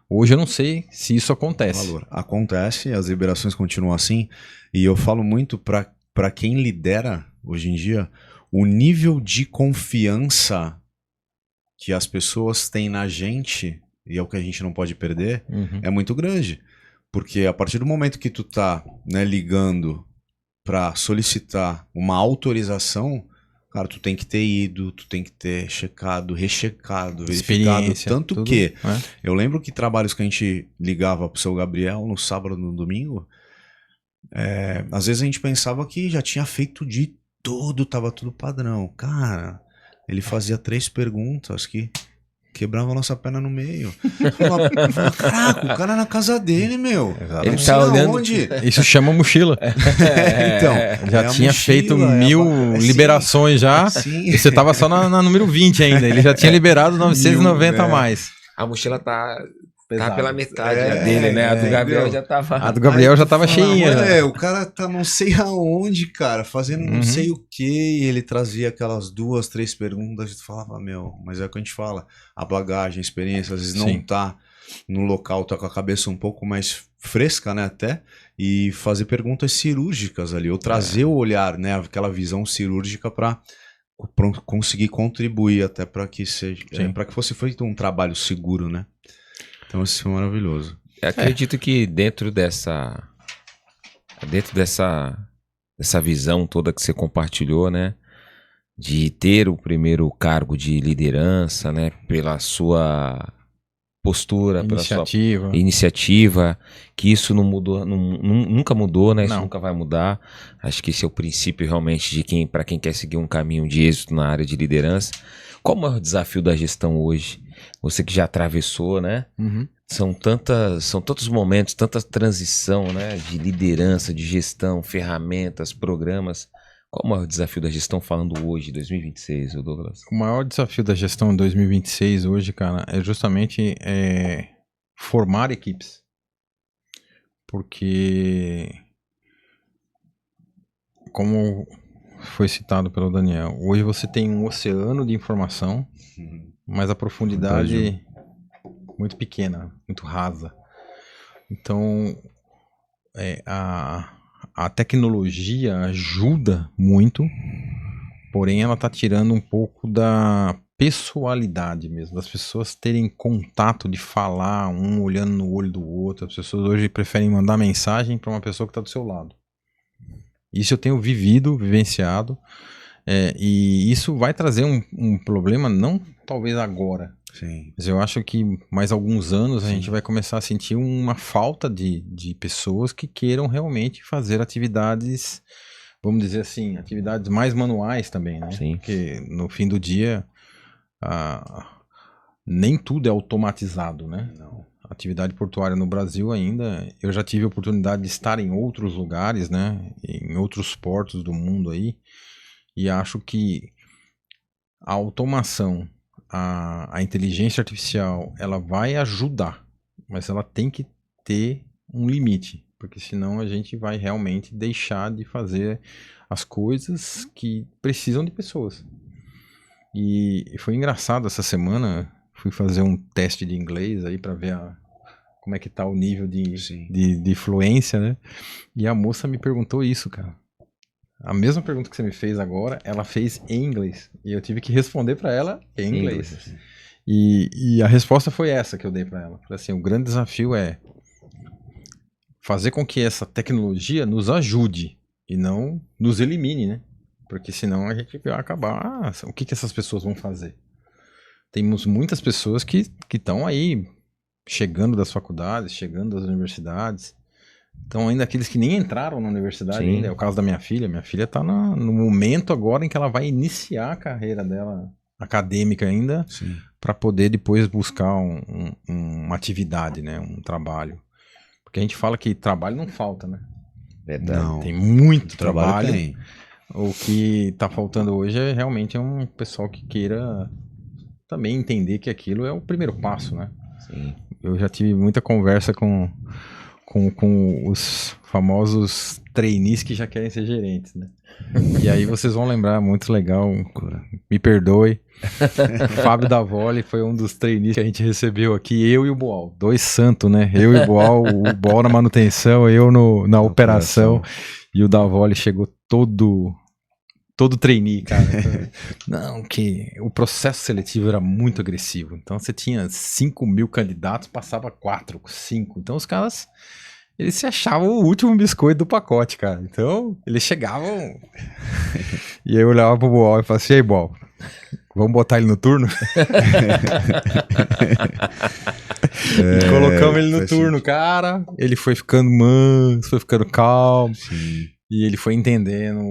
Hoje eu não sei se isso acontece. Valor. Acontece, as liberações continuam assim, e eu falo muito para quem lidera hoje em dia, o nível de confiança que as pessoas têm na gente, e é o que a gente não pode perder, é muito grande. Porque a partir do momento que tu tá, né, ligando para solicitar uma autorização, cara, tu tem que ter ido, tu tem que ter checado, rechecado, verificado. Tanto tudo, que eu lembro que trabalhos que a gente ligava pro seu Gabriel no sábado, no domingo, às vezes a gente pensava que já tinha feito de tudo, tava tudo padrão. Cara, ele fazia 3 perguntas que quebrava a nossa perna no meio. Caraca, o cara na casa dele, meu. Ele tá olhando. Onde? Isso chama mochila. Então, já tinha feito 1000 liberações já. E você tava só na número 20 ainda. Ele já tinha liberado 990 a mais. A mochila tá Tá pela metade a dele, né? A do Gabriel entendeu? já tava... A do Gabriel já tava Fala, cheinha. "Ué, o cara tá não sei aonde, cara, fazendo não sei o que", e ele trazia aquelas 2, 3 perguntas, a gente falava, mas é o que a gente fala, a bagagem, a experiência, às vezes não Sim. tá no local, tá com a cabeça um pouco mais fresca, né, até, e fazer perguntas cirúrgicas ali, ou trazer o olhar, né, aquela visão cirúrgica para conseguir contribuir até para que seja, para que fosse feito um trabalho seguro, né? Então isso foi maravilhoso. Eu acredito que dentro dessa visão toda que você compartilhou, né, de ter o primeiro cargo de liderança, né, pela sua postura, pela sua iniciativa, que isso não mudou, nunca mudou, né? Isso nunca vai mudar. Acho que esse é o princípio realmente de para quem quer seguir um caminho de êxito na área de liderança. Qual o maior desafio da gestão hoje? Você que já atravessou, né? São tantos momentos, tanta transição, né? De liderança, de gestão, ferramentas, programas. Qual o maior desafio da gestão falando hoje, 2026, Douglas? O maior desafio da gestão em 2026 hoje, cara, é justamente formar equipes. Porque, como foi citado pelo Daniel, hoje você tem um oceano de informação, mas a profundidade muito pequena, muito rasa. Então, a tecnologia ajuda muito, porém ela está tirando um pouco da pessoalidade mesmo, das pessoas terem contato de falar, um olhando no olho do outro. As pessoas hoje preferem mandar mensagem para uma pessoa que está do seu lado. Isso eu tenho vivenciado, e isso vai trazer um problema, não talvez agora, sim, mas eu acho que mais alguns anos a gente vai começar a sentir uma falta de pessoas que queiram realmente fazer atividades, vamos dizer assim, atividades mais manuais também, né? Sim. Porque no fim do dia, nem tudo é automatizado, né? Não. Atividade portuária no Brasil ainda, eu já tive a oportunidade de estar em outros lugares, né? Em outros portos do mundo aí, e acho que a automação, a inteligência artificial, ela vai ajudar, mas ela tem que ter um limite, porque senão a gente vai realmente deixar de fazer as coisas que precisam de pessoas. E foi engraçado essa semana, fui fazer um teste de inglês aí para ver como é que tá o nível de fluência, né? E a moça me perguntou isso, cara. A mesma pergunta que você me fez agora, ela fez em inglês. E eu tive que responder para ela em inglês. E a resposta foi essa que eu dei para ela. Falei assim, o grande desafio é fazer com que essa tecnologia nos ajude e não nos elimine, né? Porque senão a gente vai acabar... o que essas pessoas vão fazer? Temos muitas pessoas que estão aí chegando das faculdades, chegando das universidades. Então, ainda aqueles que nem entraram na universidade ainda, é o caso da minha filha. Minha filha está no momento agora em que ela vai iniciar a carreira dela acadêmica ainda, para poder depois buscar uma atividade, né, um trabalho. Porque a gente fala que trabalho não falta, né? Verdade. Não. Tem muito trabalho. Tem. O que está faltando hoje é realmente um pessoal que queira também entender que aquilo é o primeiro passo, né? Sim. Eu já tive muita conversa com os famosos trainees que já querem ser gerentes, né? E aí vocês vão lembrar, muito legal, me perdoe, Fábio Davoli foi um dos trainees que a gente recebeu aqui, eu e o Boal, 2 santos, né? Eu e o Boal na manutenção, eu na operação, e o Davoli chegou todo trainee, cara. Não, que o processo seletivo era muito agressivo. Então você tinha 5.000 candidatos, passava 4, 5. Então os caras, eles se achavam o último biscoito do pacote, cara. Então eles chegavam... E aí eu olhava pro Boal e falava assim, ei, Boal, vamos botar ele no turno? E colocamos ele no turno, cara. Ele foi ficando manso, foi ficando calmo. Sim. E ele foi entendendo...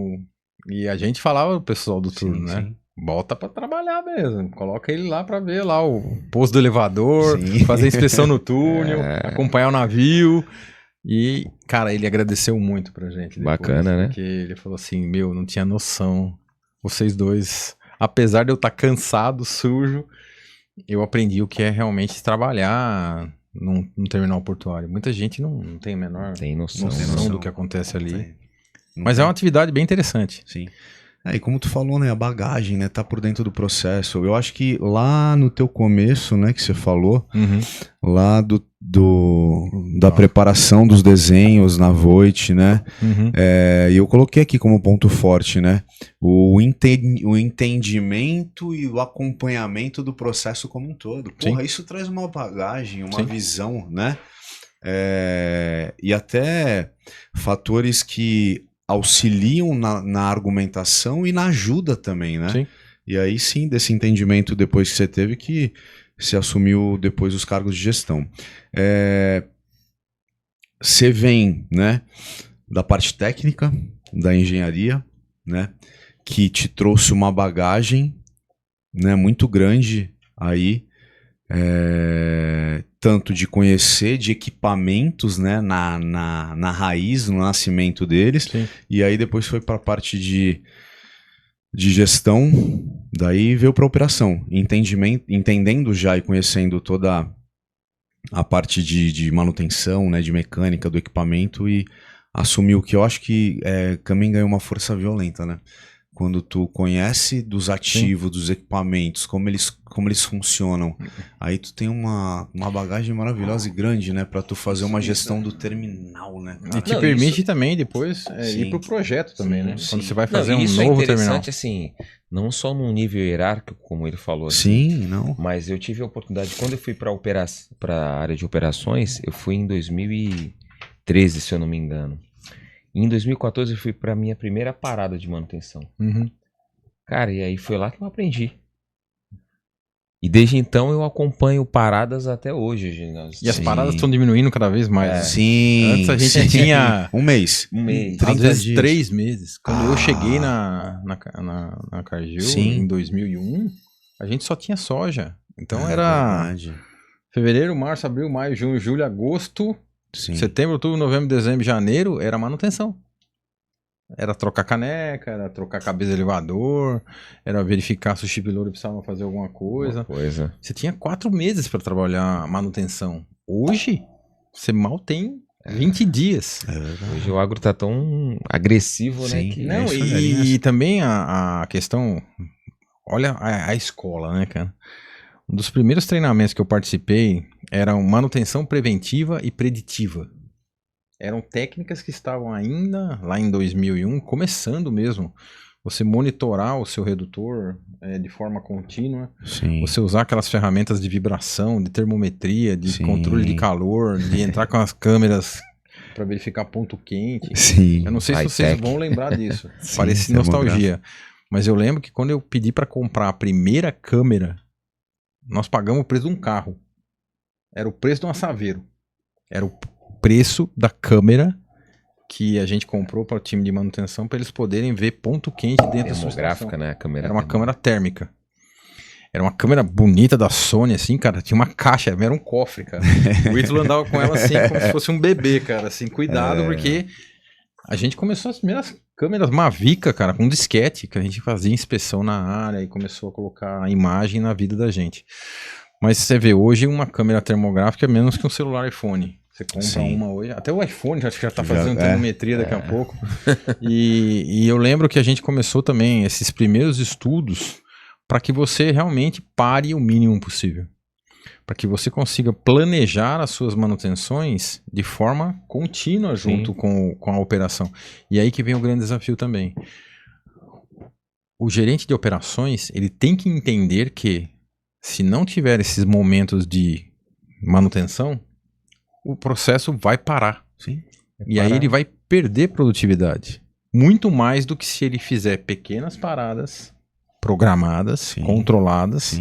E a gente falava pro pessoal do turno, né? Sim. Bota pra trabalhar mesmo. Coloca ele lá pra ver lá o posto do elevador, fazer inspeção no túnel, acompanhar o navio. E, cara, ele agradeceu muito pra gente. Depois, bacana, né? Porque ele falou assim, não tinha noção. Vocês dois, apesar de eu estar cansado, sujo, eu aprendi o que é realmente trabalhar num terminal portuário. Muita gente não tem a menor Tem noção. noção do que acontece ali. Não Mas tem. é uma atividade bem interessante. Sim. E como tu falou, né, a bagagem, né, tá por dentro do processo. Eu acho que lá no teu começo, né, que você falou, lá da preparação dos desenhos na Voit, né, e eu coloquei aqui como ponto forte, né, o entendimento e o acompanhamento do processo como um todo. Porra, isso traz uma bagagem, uma visão, né, e até fatores que auxiliam na argumentação e na ajuda também, né? Sim. E aí sim, desse entendimento depois que você teve, que você assumiu depois os cargos de gestão. Você vem, né, da parte técnica, da engenharia, né, que te trouxe uma bagagem, né, muito grande aí, tanto de conhecer de equipamentos, né, na raiz, no nascimento deles. Sim. E aí depois foi para a parte de gestão, daí veio para operação, entendendo já e conhecendo toda a parte de manutenção, né, de mecânica do equipamento, e assumiu que eu acho que também ganhou uma força violenta, né? Quando tu conhece dos ativos, dos equipamentos, como eles funcionam, aí tu tem uma bagagem maravilhosa e grande, né? Pra tu fazer uma gestão do terminal, né? E te permite também depois ir pro projeto também, né? Quando você vai fazer um novo terminal. Assim, não só num nível hierárquico, como ele falou. Assim, sim, não. Mas eu tive a oportunidade, quando eu fui para a área de operações, eu fui em 2013, se eu não me engano. Em 2014 eu fui para minha primeira parada de manutenção. Cara, e aí foi lá que eu aprendi. E desde então eu acompanho paradas até hoje. E as paradas estão diminuindo cada vez mais. Sim. Antes a gente tinha um mês. Às vezes 3 meses. Quando eu cheguei na Cargill em 2001, a gente só tinha soja. Então era verdade. fevereiro, março, abril, maio, junho, julho, agosto... Sim. Setembro, outubro, novembro, dezembro, janeiro era manutenção. Era trocar caneca, era trocar cabeça de elevador, era verificar se o chip loader precisava fazer alguma coisa. Você tinha 4 meses para trabalhar manutenção. Hoje, você mal tem 20 dias. Hoje o agro tá tão agressivo, né? Que... Não, e também a questão... Olha a escola, né, cara? Um dos primeiros treinamentos que eu participei eram manutenção preventiva e preditiva. Eram técnicas que estavam ainda lá em 2001, começando mesmo. Você monitorar o seu redutor de forma contínua. Sim. Você usar aquelas ferramentas de vibração, de termometria, de controle de calor, de entrar com as câmeras para verificar ponto quente. Sim. Eu não sei se vocês vão lembrar disso. Parece nostalgia. Mas eu lembro que quando eu pedi para comprar a primeira câmera, nós pagamos o preço de um carro. Era o preço de um assaveiro. Era o preço da câmera que a gente comprou para o time de manutenção para eles poderem ver ponto quente dentro da sua estação. Né? A câmera era uma câmera térmica. Era uma câmera bonita da Sony, assim, cara. Tinha uma caixa, era um cofre, cara. O Ítalo andava com ela assim, como se fosse um bebê, cara. Assim, cuidado, porque a gente começou as primeiras câmeras Mavica, cara, com disquete, que a gente fazia inspeção na área e começou a colocar a imagem na vida da gente. Mas você vê, hoje uma câmera termográfica é menos que um celular iPhone. Você compra uma hoje, até o iPhone acho que já tá fazendo termometria daqui a pouco. E eu lembro que a gente começou também esses primeiros estudos para que você realmente pare o mínimo possível. Para que você consiga planejar as suas manutenções de forma contínua junto com a operação. E aí que vem o grande desafio também. O gerente de operações, ele tem que entender que se não tiver esses momentos de manutenção, o processo vai parar. E aí ele vai perder produtividade. Muito mais do que se ele fizer pequenas paradas programadas, controladas,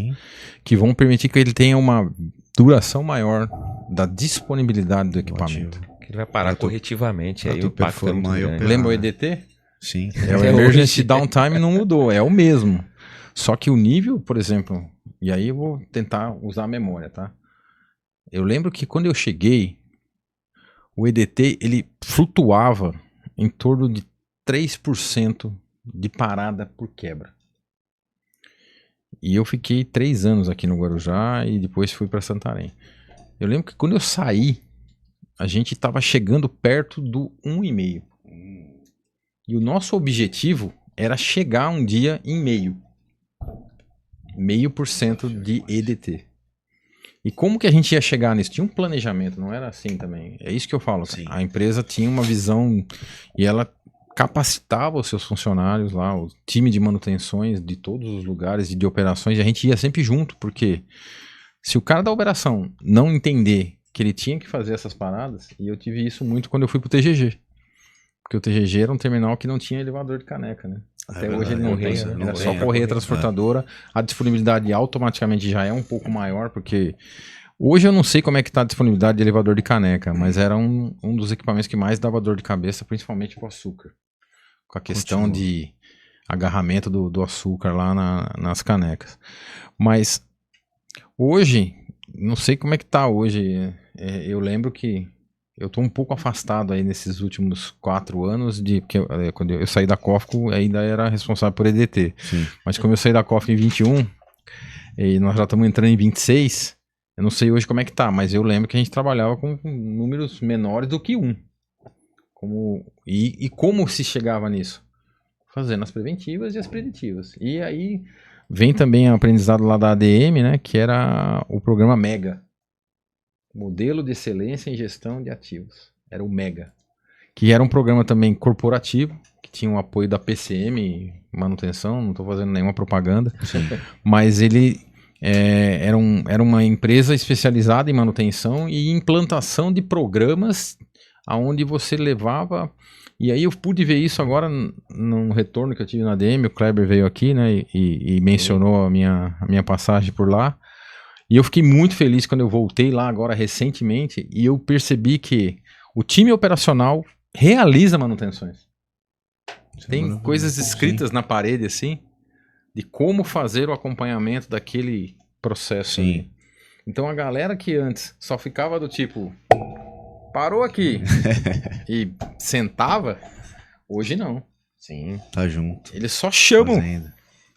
que vão permitir que ele tenha uma duração maior da disponibilidade do equipamento. Que ele vai parar corretivamente. Aí o impacto é muito grande. Lembra o EDT? Sim. O Emergency Downtime não mudou, é o mesmo. Só que o nível, por exemplo, e aí eu vou tentar usar a memória, tá? Eu lembro que quando eu cheguei, o EDT, ele flutuava em torno de 3% de parada por quebra. E eu fiquei 3 anos aqui no Guarujá e depois fui para Santarém. Eu lembro que quando eu saí, a gente estava chegando perto do 1,5. E o nosso objetivo era chegar um dia em 0,5% de EDT. E como que a gente ia chegar nisso? Tinha um planejamento, não era assim também. É isso que eu falo. Sim. A empresa tinha uma visão e ela capacitava os seus funcionários lá, o time de manutenções de todos os lugares e de operações, e a gente ia sempre junto, porque se o cara da operação não entender que ele tinha que fazer essas paradas, e eu tive isso muito quando eu fui pro TGG, porque o TGG era um terminal que não tinha elevador de caneca, né? Até hoje ele não tem, era só correia transportadora, a disponibilidade automaticamente já é um pouco maior, porque hoje eu não sei como é que tá a disponibilidade de elevador de caneca, mas era um dos equipamentos que mais dava dor de cabeça, principalmente pro açúcar. Com a questão de agarramento do açúcar lá nas canecas. Mas hoje, não sei como é que tá hoje. Eu lembro que eu tô um pouco afastado aí nesses últimos 4 anos, porque quando eu saí da Cofco, ainda era responsável por EDT. Sim. Mas como eu saí da Cofco em 21, e nós já estamos entrando em 26, eu não sei hoje como é que tá, mas eu lembro que a gente trabalhava com números menores do que 1. E como se chegava nisso? Fazendo as preventivas e as preditivas. E aí vem também o aprendizado lá da ADM, né? Que era o programa MEGA. Modelo de Excelência em Gestão de Ativos. Era o MEGA. Que era um programa também corporativo, que tinha o apoio da PCM, manutenção, não estou fazendo nenhuma propaganda. Sim. Mas ele era uma empresa especializada em manutenção e implantação de programas aonde você levava, e aí eu pude ver isso agora num retorno que eu tive na ADM, o Kleber veio aqui, né, e mencionou a minha passagem por lá, e eu fiquei muito feliz quando eu voltei lá agora recentemente, e eu percebi que o time operacional realiza manutenções. Tem coisas escritas na parede, assim, de como fazer o acompanhamento daquele processo. Sim. Ali. Então a galera que antes só ficava do tipo... Parou aqui e sentava, hoje não. Sim. Tá junto. Eles só chamam Fazendo.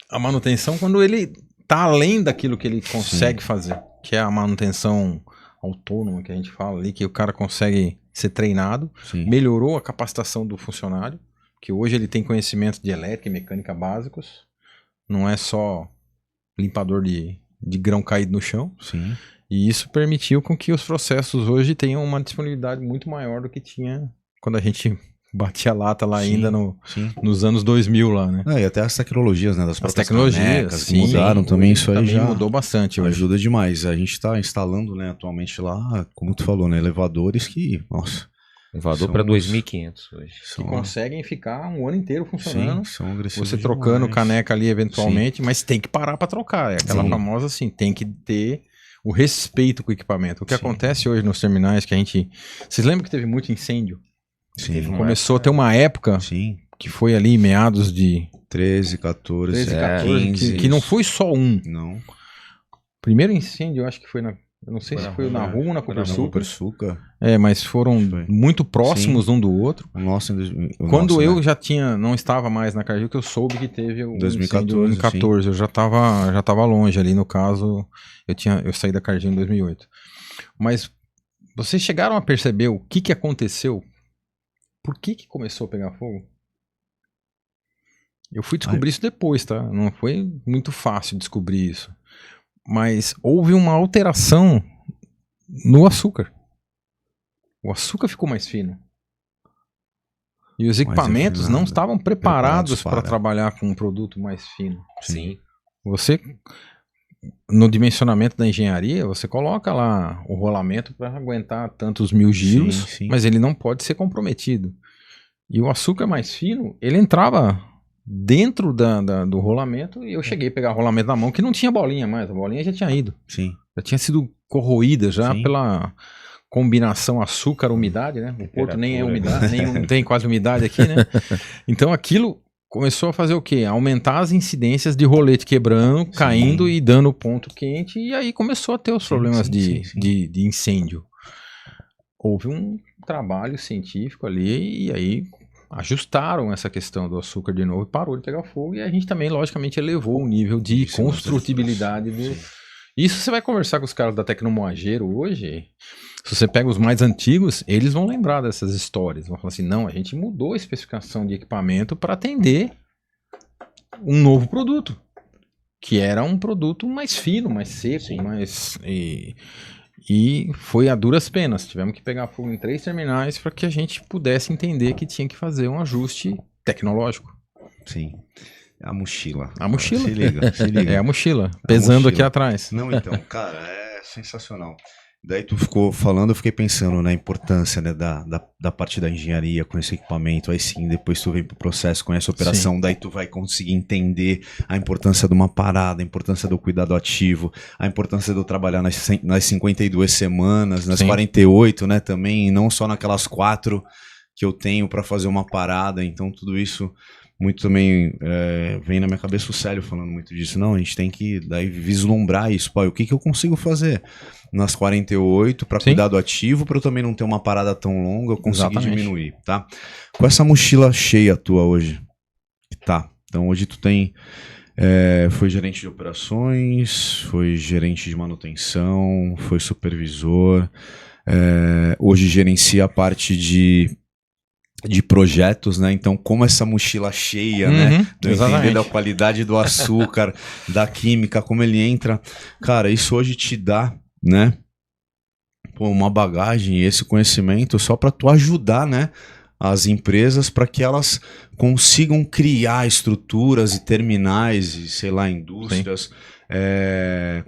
a manutenção quando ele tá além daquilo que ele consegue fazer, que é a manutenção autônoma que a gente fala ali, que o cara consegue ser treinado, Sim. melhorou a capacitação do funcionário, que hoje ele tem conhecimento de elétrica e mecânica básicos, não é só limpador de grão caído no chão. Sim. E isso permitiu com que os processos hoje tenham uma disponibilidade muito maior do que tinha quando a gente batia a lata lá Sim, ainda sim. nos anos 2000 lá, né? E até as tecnologias, né? Das As próprias tecnologias, canecas que sim, mudaram também, hoje isso aí também já mudou bastante hoje. ajuda demais. A gente está instalando, né, atualmente lá, como tu falou, né, elevadores que, nossa, Elevador São para os- 2.500 hoje. Que são, conseguem ficar um ano inteiro funcionando. sim, são agressivos Você trocando demais. caneca ali eventualmente, mas tem que parar para trocar. É aquela Sim. famosa assim, tem que ter o respeito com o equipamento. O que Sim. acontece hoje nos terminais que a gente... Vocês lembram que teve muito incêndio? Sim, Uma Começou a época- ter uma época sim. que foi ali meados de 13, 14, 13, 14, 15. que não foi só um. Não. Primeiro incêndio, eu acho que foi na... Eu não sei Foi se na foi na Rua, rua ou na foi na Copersucar. Açúcar. É, mas foram Foi. muito próximos um do outro. O nosso, Quando eu né? já não estava mais na Cargill, que eu soube que teve um 2014, incêndio em 14. Eu já tava longe ali, no caso, eu saí da Cargill em 2008. Mas vocês chegaram a perceber o que aconteceu? Por que começou a pegar fogo? Eu fui descobrir isso depois, tá? Não foi muito fácil descobrir isso. Mas houve uma alteração no açúcar. O açúcar ficou mais fino. E os equipamentos não refinado. estavam preparados para para. trabalhar com um produto mais fino. Sim. Você, no dimensionamento da engenharia, você coloca lá o rolamento para aguentar tantos 1000 giros, Sim, sim. mas ele não pode ser comprometido. E o açúcar mais fino, ele entrava dentro do rolamento e eu cheguei a pegar o rolamento na mão que não tinha bolinha mais, a bolinha já tinha ido. Sim. Já tinha sido corroída já Sim. pela combinação açúcar-umidade, né? O Porto nem é Temperatura. umidade, nem não tem quase umidade aqui, né? Então aquilo começou a fazer o quê? Aumentar as incidências de rolete quebrando, caindo e dando ponto quente, e aí começou a ter os Sim, problemas sim, sim. de incêndio. Houve um trabalho científico ali e aí ajustaram essa questão do açúcar de novo e parou de pegar fogo, e a gente também, logicamente, elevou o nível de Isso, construtibilidade do... Isso você vai conversar com os caras da Tecnomoageiro hoje, se você pega os mais antigos, eles vão lembrar dessas histórias. Vão falar assim, não, a gente mudou a especificação de equipamento para atender um novo produto. Que era um produto mais fino, mais seco, mais... E foi a duras penas. Tivemos que pegar fogo em 3 terminais para que a gente pudesse entender que tinha que fazer um ajuste tecnológico. Sim. A mochila. A mochila. Se liga, se liga. É a mochila, pesando mochila. aqui atrás. Não, então, cara, é sensacional. Daí tu ficou falando, eu fiquei pensando na importância, né, da parte da engenharia com esse equipamento. Aí sim, depois tu vem pro processo, conhece a operação, daí tu vai conseguir entender a importância de uma parada, a importância do cuidado ativo, a importância de eu trabalhar nas 52 semanas, nas 48, né, também, e não só naquelas 4 que eu tenho para fazer uma parada. Então tudo isso muito também vem na minha cabeça o Célio falando muito disso. Não, a gente tem que daí vislumbrar isso. Pô, o que eu consigo fazer nas 48 para cuidar do ativo, para eu também não ter uma parada tão longa, eu conseguir diminuir, tá? Com essa mochila cheia tua hoje, tá? Então hoje tu tem, foi gerente de operações, foi gerente de manutenção, foi supervisor, hoje gerencia a parte de projetos, né? Então, como essa mochila cheia, né? Do entender da qualidade do açúcar, da química, como ele entra. Cara, isso hoje te dá, né? Pô, uma bagagem e esse conhecimento só para tu ajudar, né? As empresas para que elas consigam criar estruturas e terminais e, sei lá, indústrias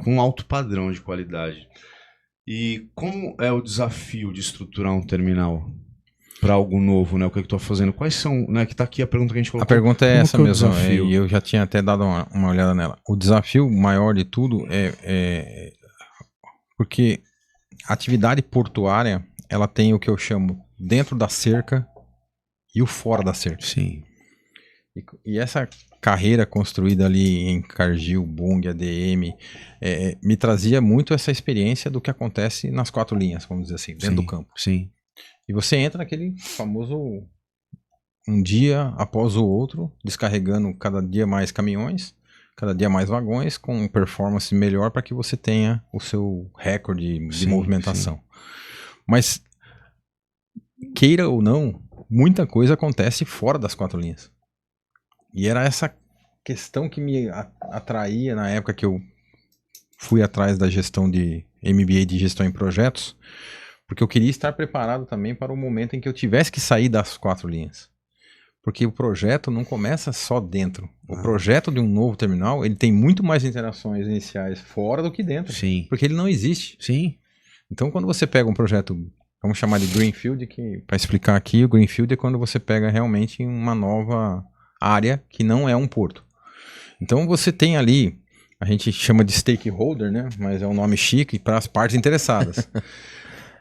com alto padrão de qualidade. E como é o desafio de estruturar um terminal? Para algo novo, né? O que eu tô fazendo? Quais são, né? Que tá aqui a pergunta que a gente colocou. A pergunta é essa mesmo, e eu já tinha até dado uma olhada nela. O desafio maior de tudo é porque a atividade portuária, ela tem o que eu chamo dentro da cerca e o fora da cerca. Sim. E essa carreira construída ali em Cargill, Bunge, ADM, me trazia muito essa experiência do que acontece nas 4 linhas, vamos dizer assim, dentro do campo. Sim. E você entra naquele famoso um dia após o outro, descarregando cada dia mais caminhões, cada dia mais vagões, com performance melhor para que você tenha o seu recorde de movimentação. Mas, queira ou não, muita coisa acontece fora das 4 linhas. E era essa questão que me atraía na época que eu fui atrás da gestão de MBA de gestão em projetos, porque eu queria estar preparado também para o momento em que eu tivesse que sair das 4 linhas. Porque o projeto não começa só dentro. O projeto de um novo terminal, ele tem muito mais interações iniciais fora do que dentro. Sim. Porque ele não existe. Sim. Então, quando você pega um projeto, vamos chamar de Greenfield, que para explicar aqui, o Greenfield é quando você pega realmente uma nova área que não é um porto. Então, você tem ali, a gente chama de stakeholder, né? Mas é um nome chique para as partes interessadas.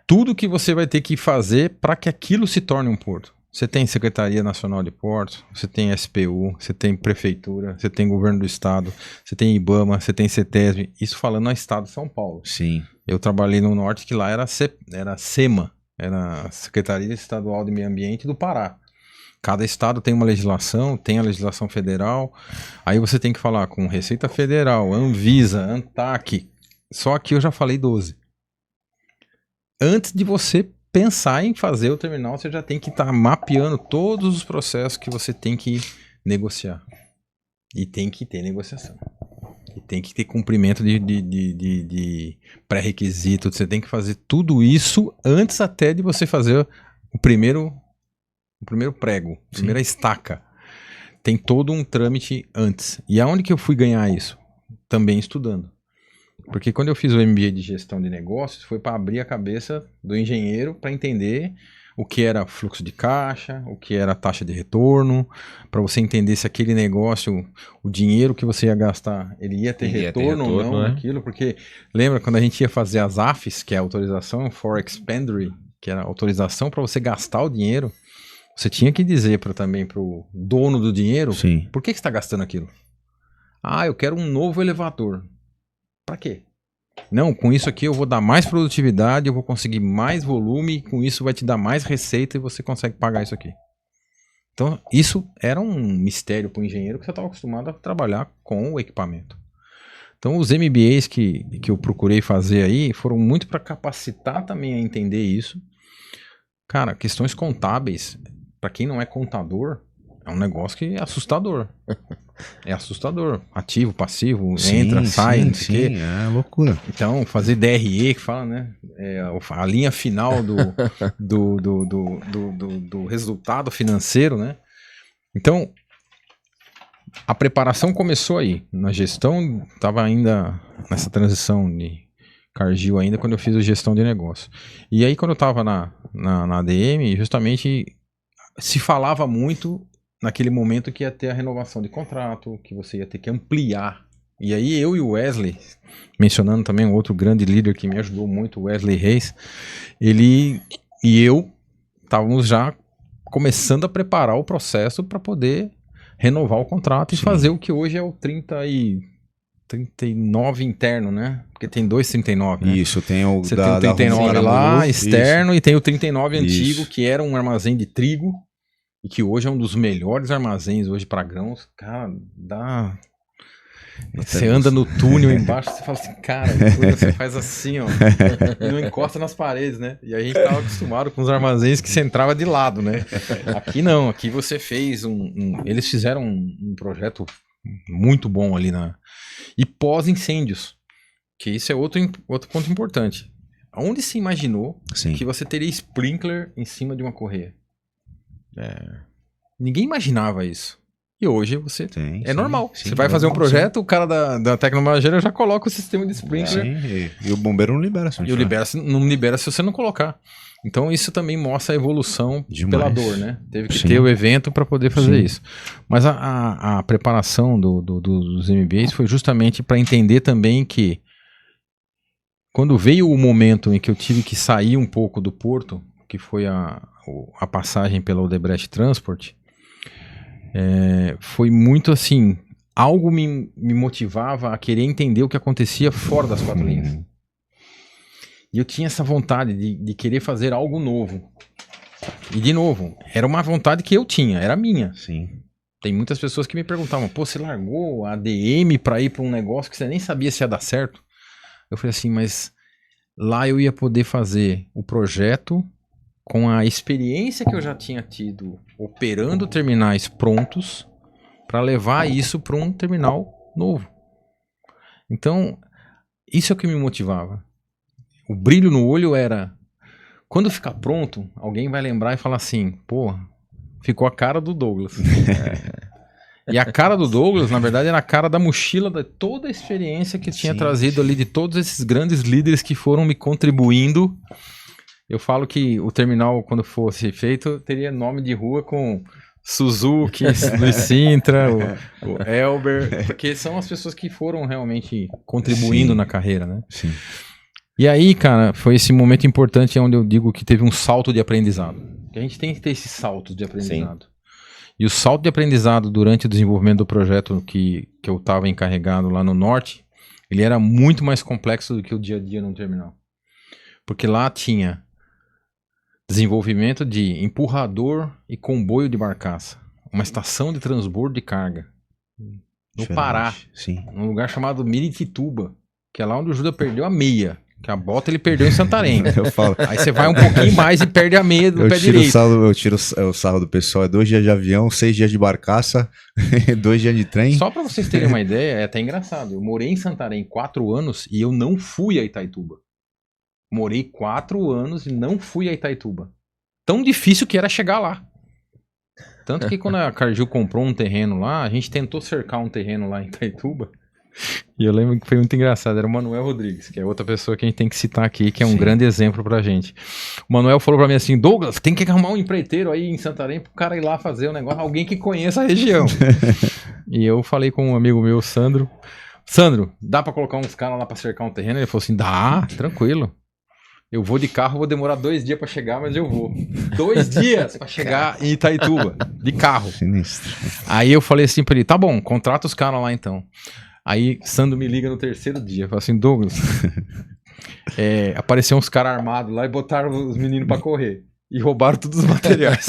Tudo que você vai ter que fazer para que aquilo se torne um porto. Você tem Secretaria Nacional de Portos, você tem SPU, você tem Prefeitura, você tem Governo do Estado, você tem IBAMA, você tem CETESB, isso falando no Estado de São Paulo. Sim. Eu trabalhei no Norte, que lá era SEMA, era a Secretaria Estadual de Meio Ambiente do Pará. Cada estado tem uma legislação, tem a legislação federal, aí você tem que falar com Receita Federal, Anvisa, ANTAC, só aqui eu já falei 12. Antes de você pensar em fazer o terminal, você já tem que estar mapeando todos os processos que você tem que negociar. E tem que ter negociação. E tem que ter cumprimento de pré-requisito. Você tem que fazer tudo isso antes até de você fazer o primeiro prego, a primeira estaca. Tem todo um trâmite antes. E aonde que eu fui ganhar isso? Também estudando. Porque quando eu fiz o MBA de gestão de negócios, foi para abrir a cabeça do engenheiro para entender o que era fluxo de caixa, o que era taxa de retorno, para você entender se aquele negócio, o dinheiro que você ia gastar, ele ia ter retorno ou não naquilo, porque lembra quando a gente ia fazer as AFs, que é a autorização for expenditure, que era a autorização para você gastar o dinheiro, você tinha que dizer também para o dono do dinheiro, Sim. Por que você está gastando aquilo? Ah, eu quero um novo elevador. Pra quê? Não, com isso aqui eu vou dar mais produtividade, eu vou conseguir mais volume, e com isso vai te dar mais receita e você consegue pagar isso aqui. Então, isso era um mistério para o engenheiro que você estava acostumado a trabalhar com o equipamento. Então, os MBAs que eu procurei fazer aí foram muito para capacitar também a entender isso. Cara, questões contábeis, para quem não é contador, é um negócio que é assustador. É assustador. Ativo, passivo, entra, sai, não sei o quê. É loucura. Então, fazer DRE, que fala, né? A linha final do resultado financeiro, né? Então, a preparação começou aí. Na gestão, estava ainda nessa transição de Cargill ainda, quando eu fiz a gestão de negócio. E aí, quando eu estava na ADM, justamente se falava muito naquele momento que ia ter a renovação de contrato, que você ia ter que ampliar. E aí eu e o Wesley, mencionando também um outro grande líder que me ajudou muito, o Wesley Reis, ele e eu estávamos já começando a preparar o processo para poder renovar o contrato e fazer o que hoje é o 39 interno, né? Porque tem 239, né? Isso, tem o Você tem o 39 lá, externo, e tem o 39 antigo, que era um armazém de trigo, e que hoje é um dos melhores armazéns hoje para grãos. Cara, dá... Você anda no túnel embaixo, você fala assim, cara, você faz assim, ó, e não encosta nas paredes, né? E a gente tava acostumado com os armazéns que você entrava de lado, né? Aqui não, aqui você fez eles fizeram um projeto muito bom ali e pós-incêndios, que isso é outro ponto importante. Onde se imaginou que você teria sprinkler em cima de uma correia? Ninguém imaginava isso. E hoje você normal. Você vai fazer um projeto, o cara da tecnologia já coloca o sistema de sprinkler. E o bombeiro não libera. Não libera se você não colocar. Então isso também mostra a evolução pela dor, né? Teve que ter o evento para poder fazer isso. Mas a preparação dos MBAs foi justamente para entender também que quando veio o momento em que eu tive que sair um pouco do porto, que foi a passagem pela Odebrecht Transport, foi muito assim, algo me motivava a querer entender o que acontecia fora das quatro linhas. E eu tinha essa vontade de querer fazer algo novo. E de novo, era uma vontade que eu tinha, era minha. Sim. Tem muitas pessoas que me perguntavam, pô, você largou a ADM para ir para um negócio que você nem sabia se ia dar certo? Eu falei assim, mas lá eu ia poder fazer o projeto com a experiência que eu já tinha tido operando terminais prontos para levar isso para um terminal novo. Então, isso é o que me motivava. O brilho no olho era, quando ficar pronto, alguém vai lembrar e falar assim, pô, ficou a cara do Douglas. E a cara do Douglas, na verdade, era a cara da mochila de toda a experiência que tinha trazido ali de todos esses grandes líderes que foram me contribuindo. Eu falo que o terminal, quando fosse feito, teria nome de rua com Suzuki, Luiz Sintra, o Elber, porque são as pessoas que foram realmente contribuindo na carreira, né? Sim. E aí, cara, foi esse momento importante onde eu digo que teve um salto de aprendizado. Que a gente tem que ter esses saltos de aprendizado. E o salto de aprendizado durante o desenvolvimento do projeto que eu estava encarregado lá no norte, ele era muito mais complexo do que o dia a dia num terminal. Porque lá tinha desenvolvimento de empurrador e comboio de barcaça. Uma estação de transbordo de carga. No Pará. Num lugar chamado Miritituba. Que é lá onde o Judas perdeu a meia. Que a bota ele perdeu em Santarém. Eu falo. Aí você vai um pouquinho mais e perde a meia do pé direito. Eu tiro o sarro do pessoal. É 2 dias de avião, 6 dias de barcaça, 2 dias de trem. Só pra vocês terem uma ideia, é até engraçado. Eu morei em Santarém 4 anos e eu não fui a Itaituba. Morei 4 anos e não fui a Itaituba. Tão difícil que era chegar lá. Tanto que quando a Cargill comprou um terreno lá, a gente tentou cercar um terreno lá em Itaituba. E eu lembro que foi muito engraçado. Era o Manuel Rodrigues, que é outra pessoa que a gente tem que citar aqui, que é um grande exemplo pra gente. O Manuel falou pra mim assim, Douglas, tem que arrumar um empreiteiro aí em Santarém pro cara ir lá fazer o negócio, alguém que conheça a região. E eu falei com um amigo meu, Sandro, dá pra colocar uns caras lá pra cercar um terreno? Ele falou assim, dá, tranquilo. Eu vou de carro, vou demorar 2 dias pra chegar, mas eu vou. 2 dias pra chegar em Itaituba, de carro. Sinistro. Aí eu falei assim pra ele, tá bom, contrata os caras lá então. Aí Sandro me liga no 3º dia, fala assim, Douglas, apareceu uns caras armados lá e botaram os meninos pra correr. E roubaram todos os materiais.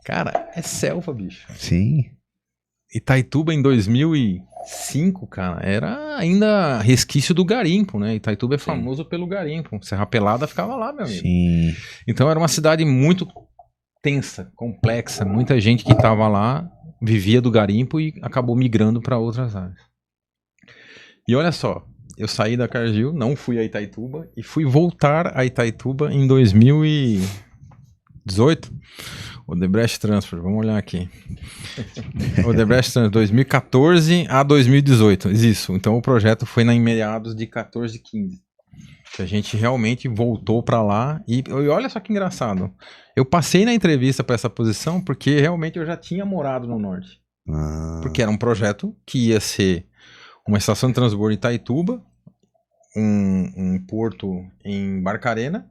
Cara, é selva, bicho. Sim. Itaituba em 2000 e 2005, cara, era ainda resquício do garimpo, né? Itaituba é famoso pelo garimpo. Serra Pelada ficava lá, meu amigo. Sim. Então era uma cidade muito tensa, complexa. Muita gente que estava lá vivia do garimpo e acabou migrando para outras áreas. E olha só, eu saí da Cargill, não fui a Itaituba e fui voltar a Itaituba em 2018. Odebrecht Transfer, vamos olhar aqui. Odebrecht Transfer, 2014 a 2018, isso. Então o projeto foi em meados de 14 e 15. Que a gente realmente voltou para lá e olha só que engraçado. Eu passei na entrevista para essa posição porque realmente eu já tinha morado no norte. Porque era um projeto que ia ser uma estação de transbordo em Itaituba, um porto em Barcarena,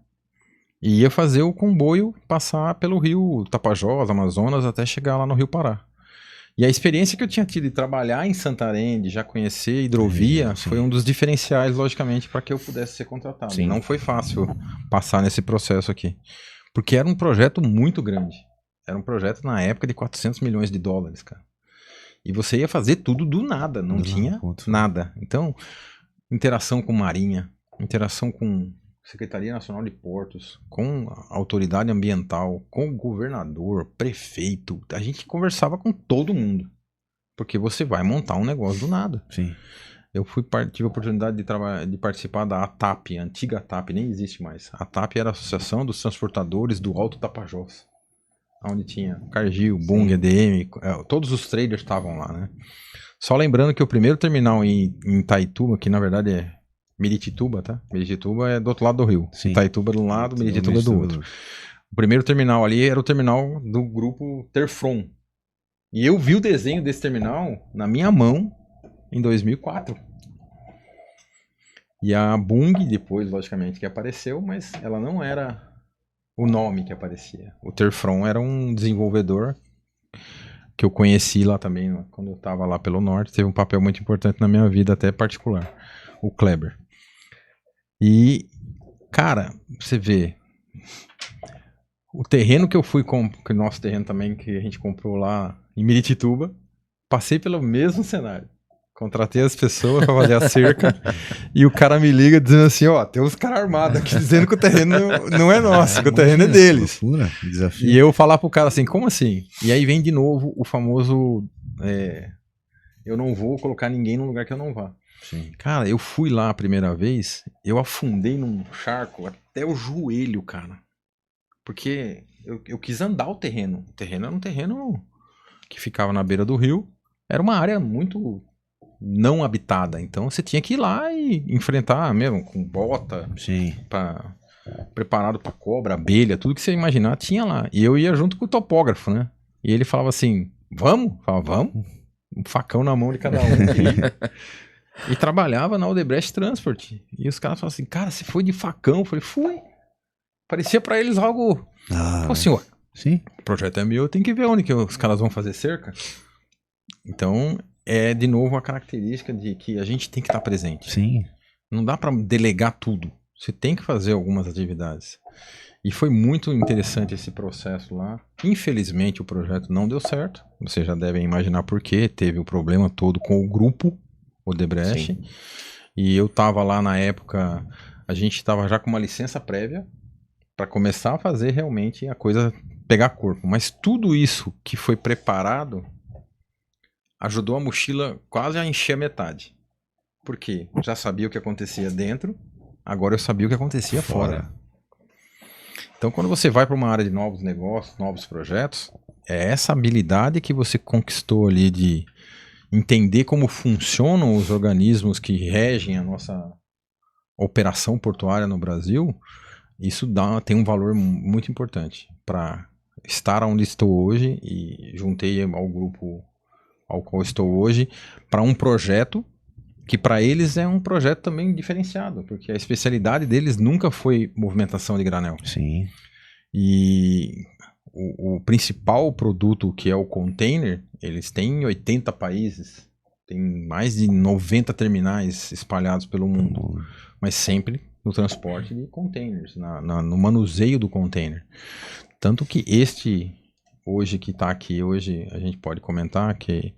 e ia fazer o comboio passar pelo rio Tapajós, Amazonas, até chegar lá no Rio Pará. E a experiência que eu tinha tido de trabalhar em Santarém, de já conhecer hidrovia, foi um dos diferenciais, logicamente, para que eu pudesse ser contratado. Sim. Não foi fácil passar nesse processo aqui, porque era um projeto muito grande. Era um projeto, na época, de 400 milhões de dólares, cara. E você ia fazer tudo do nada, não tinha nada. Então, interação com Marinha, interação com Secretaria Nacional de Portos, com a autoridade ambiental, com o governador, prefeito. A gente conversava com todo mundo. Porque você vai montar um negócio do nada. Sim. Eu tive a oportunidade de participar da ATAP, a antiga ATAP, nem existe mais. A ATAP era a Associação dos Transportadores do Alto Tapajós. Onde tinha Cargill, Bunge, EDM, todos os traders estavam lá, né? Só lembrando que o primeiro terminal em Itaituba, que na verdade é Miritituba, tá? Miritituba é do outro lado do rio. Sim. Itaituba é de um lado, Miritituba é do outro. O primeiro terminal ali era o terminal do grupo Terfron. E eu vi o desenho desse terminal na minha mão em 2004. E a Bung, depois, logicamente, que apareceu, mas ela não era o nome que aparecia. O Terfron era um desenvolvedor que eu conheci lá também, quando eu estava lá pelo norte. Teve um papel muito importante na minha vida, até particular. O Kleber. E, cara, você vê, o terreno que eu fui comprar, o nosso terreno também, que a gente comprou lá em Miritituba, passei pelo mesmo cenário. Contratei as pessoas pra fazer a cerca e o cara me liga dizendo assim, ó, tem uns caras armados aqui dizendo que o terreno não é nosso, que o terreno é deles. Loucura, desafio. E eu falar pro cara assim, como assim? E aí vem de novo o famoso, eu não vou colocar ninguém num lugar que eu não vá. Sim. Cara, eu fui lá a primeira vez, eu afundei num charco até o joelho, cara. Porque eu quis andar o terreno. O terreno era um terreno que ficava na beira do rio. Era uma área muito não habitada. Então você tinha que ir lá e enfrentar mesmo, com bota, sim, preparado para cobra, abelha, tudo que você imaginar tinha lá. E eu ia junto com o topógrafo, né? E ele falava assim, vamos? Eu falava, vamos. Um facão na mão de cada um. E trabalhava na Odebrecht Transport. E os caras falavam assim, cara, você foi de facão? Eu falei, fui. Parecia pra eles algo... Pô, senhor, sim, o projeto é meu, eu tenho que ver onde que os caras vão fazer cerca. Então, é de novo a característica de que a gente tem que estar presente. Sim. Não dá pra delegar tudo. Você tem que fazer algumas atividades. E foi muito interessante esse processo lá. Infelizmente, o projeto não deu certo. Vocês já devem imaginar por quê. Teve o problema todo com o grupo Odebrecht. Sim. E eu tava lá na época, a gente tava já com uma licença prévia para começar a fazer realmente a coisa pegar corpo. Mas tudo isso que foi preparado ajudou a mochila quase a encher a metade. Por quê? Eu já sabia o que acontecia dentro, agora eu sabia o que acontecia fora. Então, quando você vai para uma área de novos negócios, novos projetos, é essa habilidade que você conquistou ali de entender como funcionam os organismos que regem a nossa operação portuária no Brasil. Isso tem um valor muito importante para estar onde estou hoje e juntei ao grupo ao qual estou hoje para um projeto que para eles é um projeto também diferenciado, porque a especialidade deles nunca foi movimentação de granel. Sim. E o principal produto, que é o container, eles têm em 80 países, tem mais de 90 terminais espalhados pelo mundo, mas sempre no transporte de containers, no manuseio do container. Tanto que este, hoje que está aqui, hoje a gente pode comentar que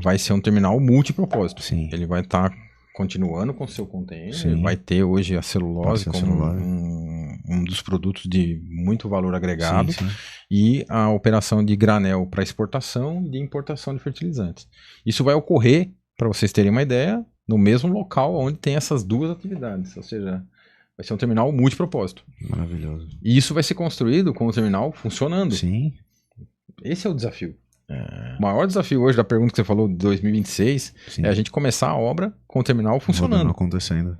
vai ser um terminal multipropósito. Sim. Ele vai estar continuando com o seu container, Sim. vai ter hoje a celulose Pode ser como celulose. um dos produtos de muito valor agregado, Sim, sim. e a operação de granel para exportação e de importação de fertilizantes. Isso vai ocorrer, para vocês terem uma ideia, no mesmo local onde tem essas duas atividades, ou seja, vai ser um terminal multipropósito. Maravilhoso. E isso vai ser construído com o terminal funcionando. Sim. Esse é o desafio. O maior desafio hoje da pergunta que você falou de 2026 Sim. é a gente começar a obra com o terminal funcionando. Acontecendo.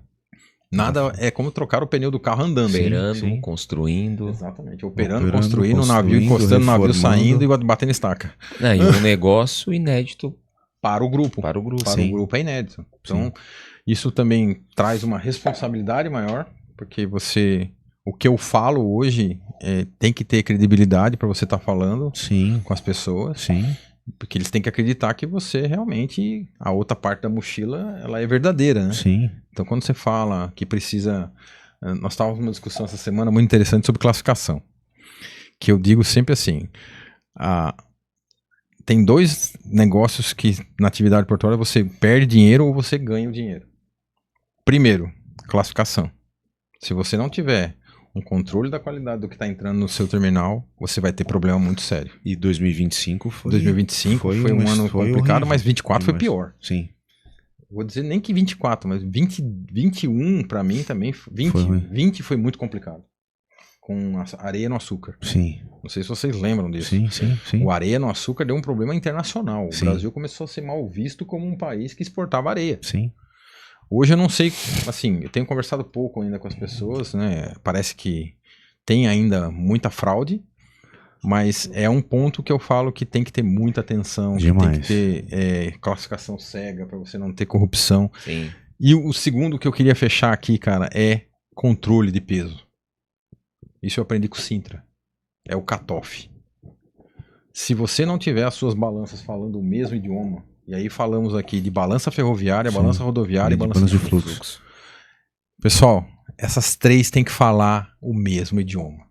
Nada é como trocar o pneu do carro andando. Operando, sim. construindo. Exatamente. Operando, Operando, construindo, o navio construindo, encostando, o navio reformando. saindo e batendo estaca. E um negócio inédito Para o grupo. para o grupo. Para Sim. o grupo é inédito. Então, Sim. isso também traz uma responsabilidade maior, porque o que eu falo hoje tem que ter credibilidade para você estar falando Sim. com as pessoas, Sim. porque eles têm que acreditar que você realmente, a outra parte da mochila, ela é verdadeira, né? Sim. Então, quando você fala que precisa... Nós estávamos numa discussão essa semana muito interessante sobre classificação, que eu digo sempre assim, tem dois negócios que na atividade portuária você perde dinheiro ou você ganha o dinheiro. Primeiro, classificação. Se você não tiver um controle da qualidade do que está entrando no seu terminal, você vai ter problema muito sério. E 2025 foi... 2025 foi um ano complicado, horrível. mas 24 foi pior. Sim. Vou dizer nem que 24, mas 21 para mim também, 20 foi muito complicado. Com a areia no açúcar. Sim. Não sei se vocês lembram disso. Sim, sim, sim. O areia no açúcar deu um problema internacional. O Sim. Brasil começou a ser mal visto como um país que exportava areia. Sim. Hoje eu não sei, assim, eu tenho conversado pouco ainda com as pessoas, né? Parece que tem ainda muita fraude, mas é um ponto que eu falo que tem que ter muita atenção, que tem que ter classificação cega para você não ter corrupção. Sim. E o segundo que eu queria fechar aqui, cara, é controle de peso. Isso eu aprendi com o Sintra. É o cutoff. Se você não tiver as suas balanças falando o mesmo idioma, e aí falamos aqui de balança ferroviária, Sim. balança rodoviária e balança de fluxo. Pessoal, essas três têm que falar o mesmo idioma.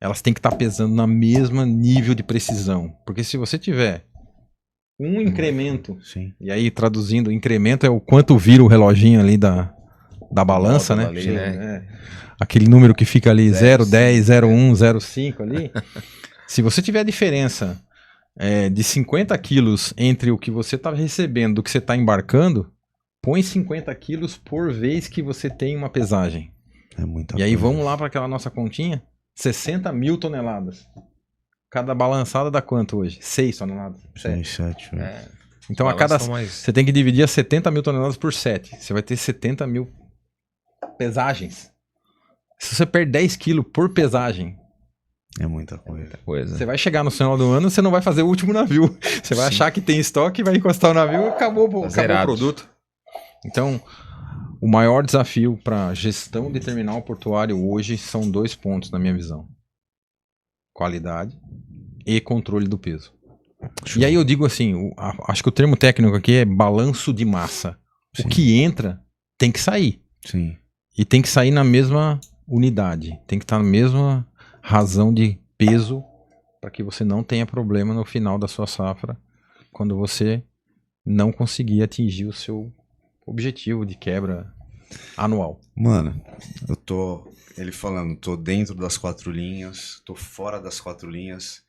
Elas têm que estar pesando na mesma nível de precisão. Porque se você tiver um incremento, Sim. e aí traduzindo, incremento é o quanto vira o reloginho ali da balança, né? Ali, né? Aquele número que fica ali 0, 0,5, 10, 0,1, 0,5 ali. Se você tiver a diferença de 50 quilos entre o que você está recebendo do que você está embarcando, põe 50 quilos por vez que você tem uma pesagem. É muita E aí coisa. vamos lá para aquela nossa continha, 60 mil toneladas. Cada balançada dá quanto hoje? 6 toneladas. 6, 7. Então você tem que dividir as 70 mil toneladas por 7. Você vai ter 70 mil pesagens. Se você perde 10 quilos por pesagem, É muita coisa. você vai chegar no final do ano, você não vai fazer o último navio. Você vai achar que tem estoque, vai encostar o navio e acabou o produto. Então, o maior desafio para gestão de terminal portuário hoje são 2 pontos na minha visão. Qualidade e controle do peso. E aí eu digo assim, acho que o termo técnico aqui é balanço de massa. Sim. O que entra tem que sair. Sim. E tem que sair na mesma unidade. Tem que estar na mesma razão de peso para que você não tenha problema no final da sua safra quando você não conseguir atingir o seu objetivo de quebra anual. Mano, ele falando, tô dentro das 4 linhas, tô fora das 4 linhas.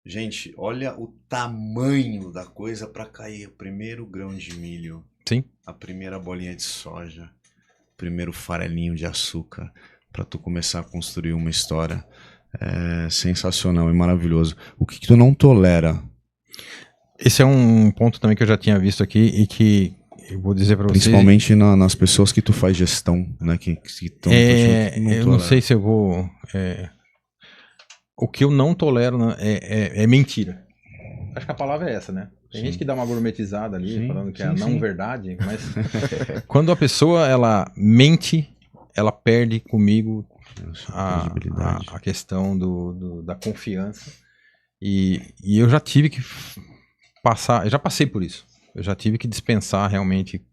Gente, olha o tamanho da coisa para cair o primeiro grão de milho. Sim. A primeira bolinha de soja, o primeiro farelinho de açúcar, para tu começar a construir uma história. É sensacional e maravilhoso. O que tu não tolera? Esse é um ponto também que eu já tinha visto aqui e que eu vou dizer para vocês. Principalmente nas pessoas que tu faz gestão, né? Que estão eu não sei se eu vou. O que eu não tolero é mentira. Acho que a palavra é essa, né? Tem gente que dá uma gourmetizada ali, falando que é a não verdade, mas quando a pessoa ela mente, ela perde comigo a questão da confiança. E eu já tive que passar, eu já passei por isso. Eu já tive que dispensar realmente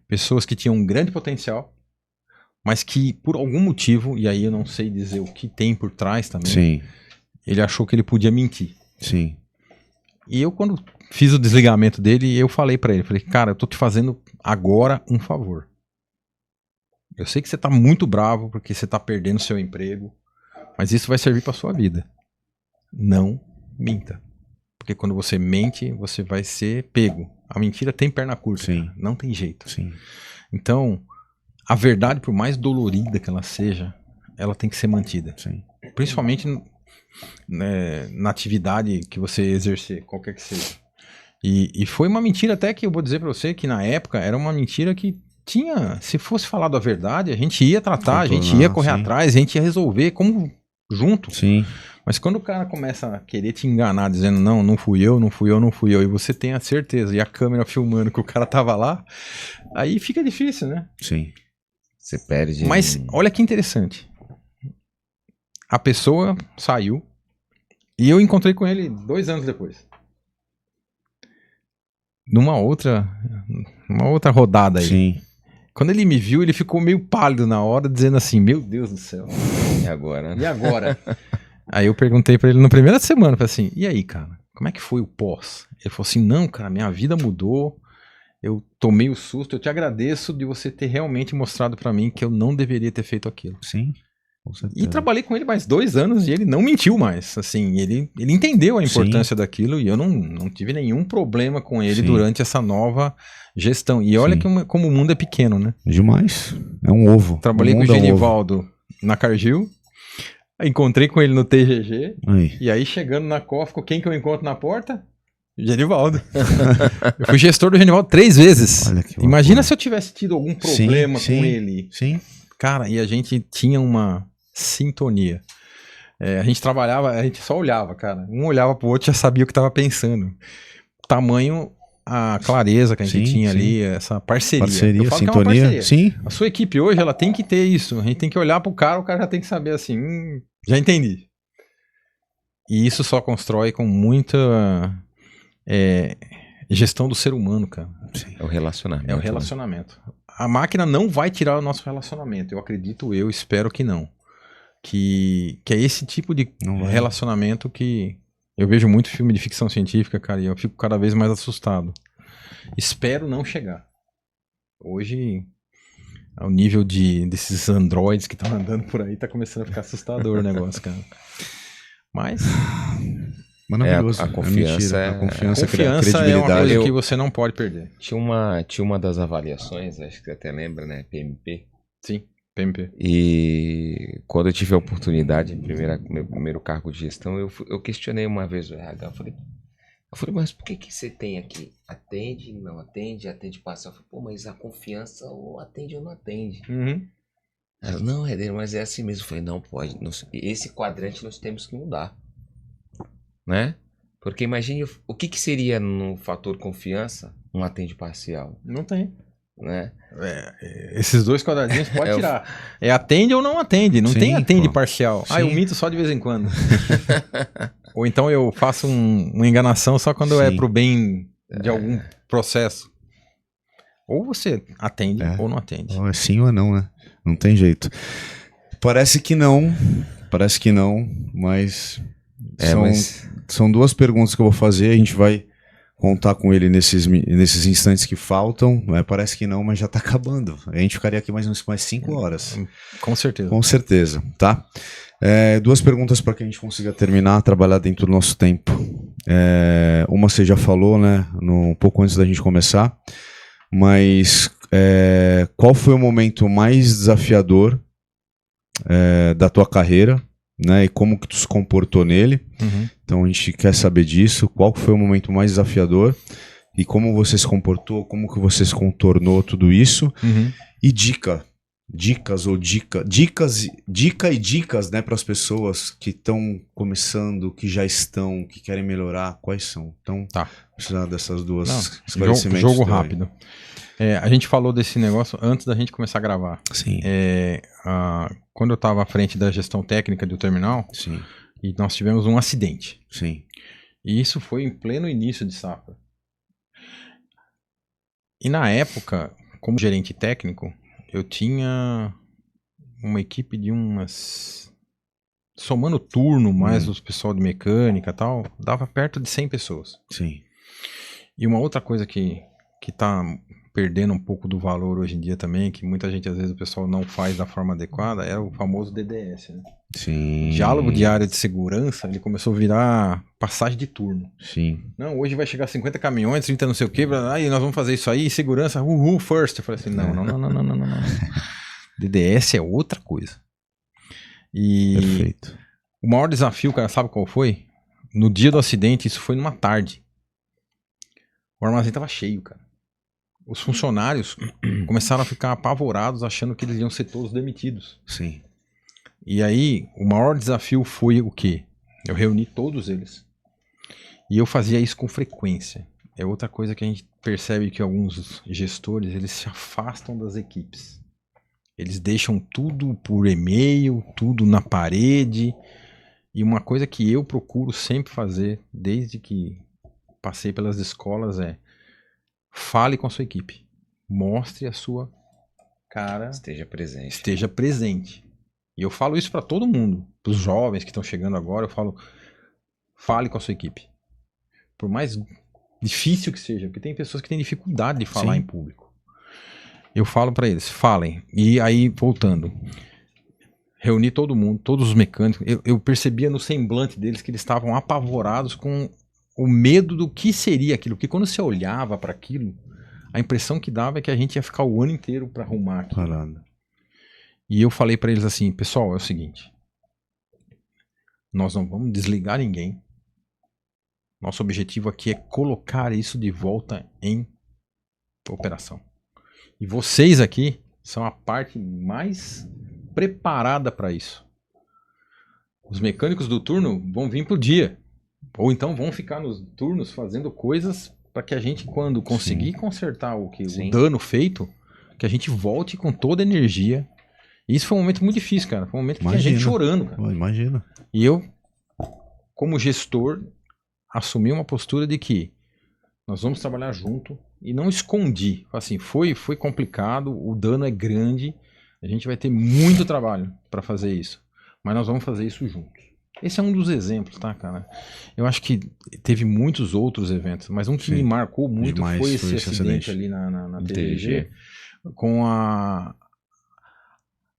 pessoas que tinham um grande potencial, mas que por algum motivo, e aí eu não sei dizer o que tem por trás também, Sim. ele achou que ele podia mentir. Sim. E eu quando fiz o desligamento dele e eu falei pra ele, falei, cara, eu tô te fazendo agora um favor. Eu sei que você tá muito bravo porque você tá perdendo seu emprego, mas isso vai servir pra sua vida. Não minta. Porque quando você mente, você vai ser pego. A mentira tem perna curta, Sim. cara. Não tem jeito. Sim. Então, a verdade, por mais dolorida que ela seja, ela tem que ser mantida. Sim. Principalmente né, na atividade que você exercer, qualquer que seja. E foi uma mentira até que eu vou dizer pra você que na época era uma mentira que tinha, se fosse falado a verdade, a gente ia tratar, a gente ia correr atrás, a gente ia resolver como junto. Sim. Mas quando o cara começa a querer te enganar, dizendo não fui eu, e você tem a certeza, e a câmera filmando que o cara tava lá, aí fica difícil, né? Sim. Você perde. Mas olha que interessante. A pessoa saiu e eu encontrei com ele 2 anos depois. Numa outra rodada aí. Sim. Quando ele me viu, ele ficou meio pálido na hora, dizendo assim, meu Deus do céu. E agora? E agora? Aí eu perguntei pra ele na primeira semana, falei assim, e aí, cara, como é que foi o pós? Ele falou assim, não, cara, minha vida mudou, eu tomei o susto, eu te agradeço de você ter realmente mostrado pra mim que eu não deveria ter feito aquilo. Sim. Com certeza. E trabalhei com ele mais 2 anos e ele não mentiu mais. Assim, ele entendeu a importância daquilo e eu não tive nenhum problema com ele durante essa nova gestão. E olha como o mundo é pequeno, né? Demais. É um ovo. Trabalhei com o Genivaldo na Cargill, encontrei com ele no TGG, e aí chegando na Cofco, quem que eu encontro na porta? Genivaldo. Eu fui gestor do Genivaldo 3 vezes. Imagina se eu tivesse tido algum problema com ele. Sim. Cara, e a gente tinha uma sintonia. A gente trabalhava, a gente só olhava, cara. Um olhava pro outro e já sabia o que tava pensando. Tamanho a clareza que a gente tinha ali, essa parceria. Parceria, sintonia. Sim. A sua equipe hoje, ela tem que ter isso. A gente tem que olhar pro cara, o cara já tem que saber assim, já entendi. E isso só constrói com muita gestão do ser humano, cara. Sim. É o relacionamento. É o relacionamento. Né? A máquina não vai tirar o nosso relacionamento. Eu acredito, eu espero que não. Que é esse tipo de relacionamento que eu vejo muito filme de ficção científica, cara, e eu fico cada vez mais assustado. Espero não chegar. Hoje, ao nível desses androides que estão andando por aí, tá começando a ficar assustador o negócio, cara. Mas... maravilhoso. A confiança, a confiança, a credibilidade é uma coisa que você não pode perder. Tinha uma das avaliações, acho que você até lembra, né? PMP. Sim, PMP. E quando eu tive a oportunidade, meu primeiro cargo de gestão, eu questionei uma vez o RH. Eu falei, mas por que você tem aqui? Atende, não atende, atende parcial. Eu falei, pô, mas a confiança ou atende ou não atende. Uhum. Ela, não, Redner, mas é assim mesmo. Eu falei, não pode. Esse quadrante nós temos que mudar. Né? Porque imagine o que seria no fator confiança um atende parcial. Não tem. Né? Esses 2 quadradinhos pode tirar. Atende ou não atende. Não tem atende parcial. Eu minto só de vez em quando. Ou então eu faço uma enganação só quando é pro bem de algum processo. Ou você atende ou não atende. Ou é sim ou não, né? Não tem jeito. Parece que não, mas... São 2 perguntas que eu vou fazer, a gente vai contar com ele nesses instantes que faltam. Parece que não, mas já tá acabando. A gente ficaria aqui mais 5 horas. Com certeza. Com certeza, tá? 2 perguntas para que a gente consiga terminar, trabalhar dentro do nosso tempo. Uma você já falou, né? Um pouco antes da gente começar. Mas qual foi o momento mais desafiador da tua carreira? Né, e como que tu se comportou nele. Então a gente quer saber disso, qual foi o momento mais desafiador e como você se comportou, como que você se contornou tudo isso. E dicas e dicas, né, para as pessoas que estão começando, que já estão, que querem melhorar, quais são? Então, precisar dessas 2 esclarecimentos. Jogo rápido. A gente falou desse negócio antes da gente começar a gravar. Sim. Quando eu estava à frente da gestão técnica do terminal, e nós tivemos um acidente. Sim. E isso foi em pleno início de safra. E na época, como gerente técnico, eu tinha uma equipe de somando turno, mais os pessoal de mecânica e tal, dava perto de 100 pessoas. Sim. E uma outra coisa que tá perdendo um pouco do valor hoje em dia também, que muita gente, às vezes, o pessoal não faz da forma adequada, é o famoso DDS, né? Sim. Diálogo de área de segurança, ele começou a virar passagem de turno. Sim. Não, hoje vai chegar 50 caminhões, 30 não sei o quê, aí nós vamos fazer isso aí, segurança, first. Eu falei assim, não. DDS é outra coisa. E Perfeito. o maior desafio, cara, sabe qual foi? No dia do acidente, isso foi numa tarde. O armazém tava cheio, cara. Os funcionários começaram a ficar apavorados, achando que eles iam ser todos demitidos. Sim. E aí, o maior desafio foi o quê? Eu reuni todos eles. E eu fazia isso com frequência. É outra coisa que a gente percebe que alguns gestores, eles se afastam das equipes. Eles deixam tudo por e-mail, tudo na parede. E uma coisa que eu procuro sempre fazer, desde que passei pelas escolas, é fale com a sua equipe. Mostre a sua cara. Esteja presente. Esteja presente. E eu falo isso para todo mundo. Para os jovens que estão chegando agora, eu falo, fale com a sua equipe. Por mais difícil que seja, porque tem pessoas que têm dificuldade de falar em público. Eu falo para eles, falem. E aí, voltando, reuni todo mundo, todos os mecânicos. Eu percebia no semblante deles que eles estavam apavorados com o medo do que seria aquilo. Porque quando você olhava para aquilo, a impressão que dava é que a gente ia ficar o ano inteiro para arrumar aquilo. Parado. E eu falei para eles assim, pessoal, é o seguinte, nós não vamos desligar ninguém. Nosso objetivo aqui é colocar isso de volta em operação. E vocês aqui são a parte mais preparada para isso. Os mecânicos do turno vão vir pro dia. Ou então vão ficar nos turnos fazendo coisas para que a gente, quando conseguir consertar o dano feito, que a gente volte com toda a energia. E isso foi um momento muito difícil, cara. Foi um momento que tinha gente chorando, cara. Imagina. E eu, como gestor, assumi uma postura de que nós vamos trabalhar junto e não escondi. Assim, foi complicado, o dano é grande, a gente vai ter muito trabalho para fazer isso. Mas nós vamos fazer isso juntos. Esse é um dos exemplos, tá, cara? Eu acho que teve muitos outros eventos, mas um que me marcou muito foi esse acidente ali na TGG. Com a...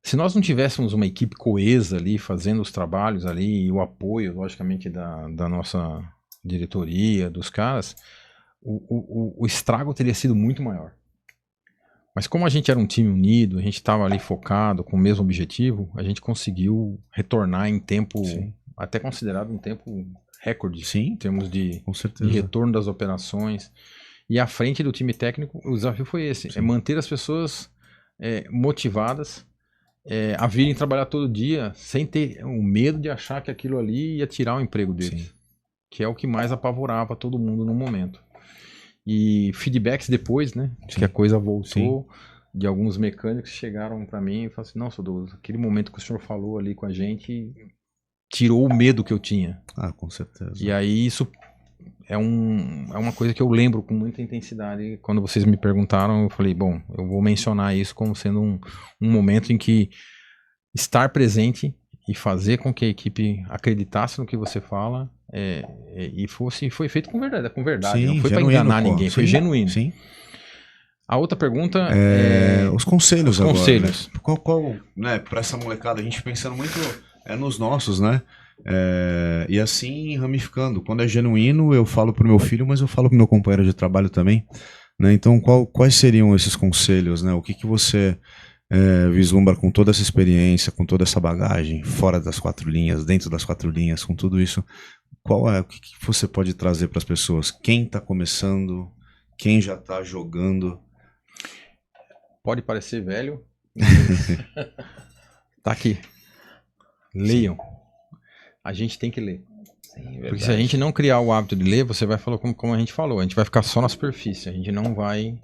Se nós não tivéssemos uma equipe coesa ali, fazendo os trabalhos ali, e o apoio, logicamente, da nossa diretoria, dos caras, o estrago teria sido muito maior. Mas como a gente era um time unido, a gente estava ali focado, com o mesmo objetivo, a gente conseguiu retornar em tempo, até considerado um tempo recorde, em termos de retorno das operações. E à frente do time técnico, o desafio foi esse, é manter as pessoas motivadas, a virem trabalhar todo dia sem ter o medo de achar que aquilo ali ia tirar o emprego deles. Que é o que mais apavorava todo mundo no momento. E feedbacks depois, né? Que a coisa voltou, de alguns mecânicos chegaram para mim e falaram assim, não, Douglas, aquele momento que o senhor falou ali com a gente tirou o medo que eu tinha. Ah, com certeza. E aí isso é uma coisa que eu lembro com muita intensidade. Quando vocês me perguntaram, eu falei, bom, eu vou mencionar isso como sendo um momento em que estar presente e fazer com que a equipe acreditasse no que você fala e foi feito com verdade, não foi para enganar ninguém, foi genuíno. Sim. A outra pergunta os conselhos agora. Conselhos. Né? Qual, né, para essa molecada, a gente pensando muito nos nossos, né? E assim ramificando. Quando é genuíno, eu falo pro meu filho, mas eu falo pro meu companheiro de trabalho também. Né? Então, quais seriam esses conselhos? Né? O que você vislumbra com toda essa experiência, com toda essa bagagem, fora das 4 linhas, dentro das 4 linhas, com tudo isso? O que você pode trazer para as pessoas? Quem está começando? Quem já está jogando? Pode parecer velho. Tá aqui. Leiam. A gente tem que ler. Sim, porque se a gente não criar o hábito de ler, você vai falar como a gente falou, a gente vai ficar só na superfície, a gente não vai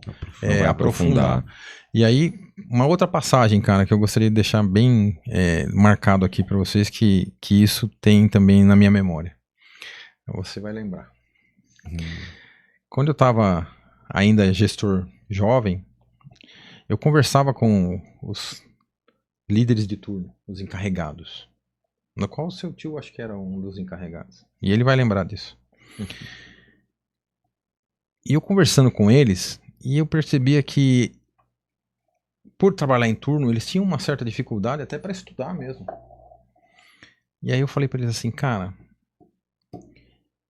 aprofundar. E aí, uma outra passagem, cara, que eu gostaria de deixar bem marcado aqui para vocês, que isso tem também na minha memória. Você vai lembrar. Quando eu estava ainda gestor jovem, eu conversava com os líderes de turno, os encarregados. No qual o seu tio acho que era um dos encarregados. E ele vai lembrar disso. E eu conversando com eles, e eu percebia que, por trabalhar em turno, eles tinham uma certa dificuldade até para estudar mesmo. E aí eu falei para eles assim, cara,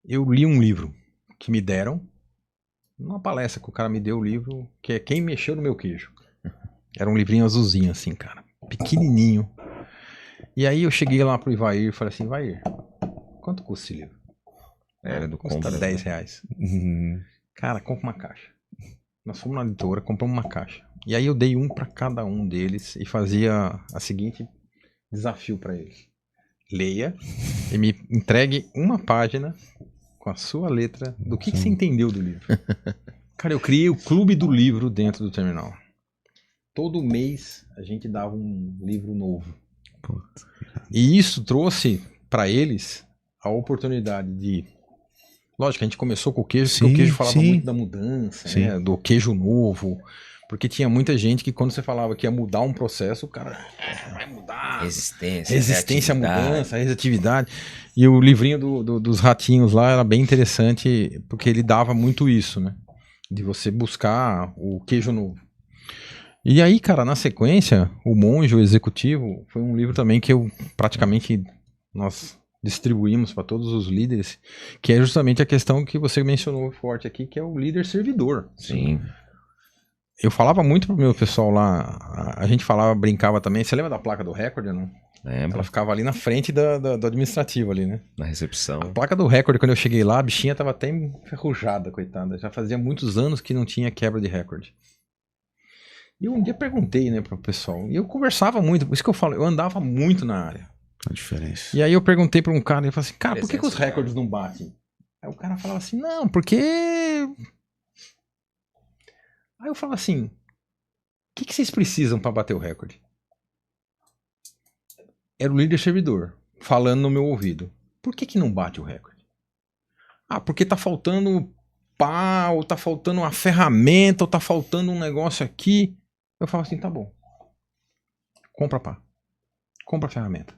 eu li um livro que me deram, numa palestra que o cara me deu o livro, que é Quem Mexeu no Meu Queijo. Era um livrinho azulzinho assim, cara, pequenininho. E aí eu cheguei lá pro Ivair e falei assim, Ivair, quanto custa esse livro? Era do Custa combo. R$10. Cara, compra uma caixa. Nós fomos na editora, compramos uma caixa. E aí eu dei um pra cada um deles e fazia a seguinte desafio pra eles. Leia e me entregue uma página com a sua letra do que você entendeu do livro. Cara, eu criei o clube do livro dentro do terminal. Todo mês a gente dava um livro novo. E isso trouxe pra eles a oportunidade de... Lógico, a gente começou com o queijo, porque o queijo falava muito da mudança, né, do queijo novo. Porque tinha muita gente que quando você falava que ia mudar um processo, o cara vai mudar. Resistência à mudança, reatividade. E o livrinho dos ratinhos lá era bem interessante, porque ele dava muito isso, né? De você buscar o queijo novo. E aí, cara, na sequência, O Monge, o Executivo, foi um livro também que eu praticamente nós distribuímos para todos os líderes, que é justamente a questão que você mencionou forte aqui, que é o líder servidor. Sim. Eu falava muito pro meu pessoal lá, a gente falava, brincava também, você lembra da placa do recorde, não? Lembra? Ela ficava ali na frente do administrativo ali, né? Na recepção. A placa do recorde, quando eu cheguei lá, a bichinha tava até enferrujada, coitada. Já fazia muitos anos que não tinha quebra de recorde. E um dia perguntei, né, pro pessoal, e eu conversava muito, por isso que eu falo, eu andava muito na área. A diferença. E aí eu perguntei pra um cara, ele falou assim, cara, por que os recordes não batem? Aí o cara falava assim, não, porque... Aí eu falo assim, o que vocês precisam pra bater o recorde? Era o líder servidor, falando no meu ouvido. Por que não bate o recorde? Ah, porque tá faltando pá, ou tá faltando uma ferramenta, ou tá faltando um negócio aqui. Eu falo assim, tá bom. Compra pá. Compra a ferramenta.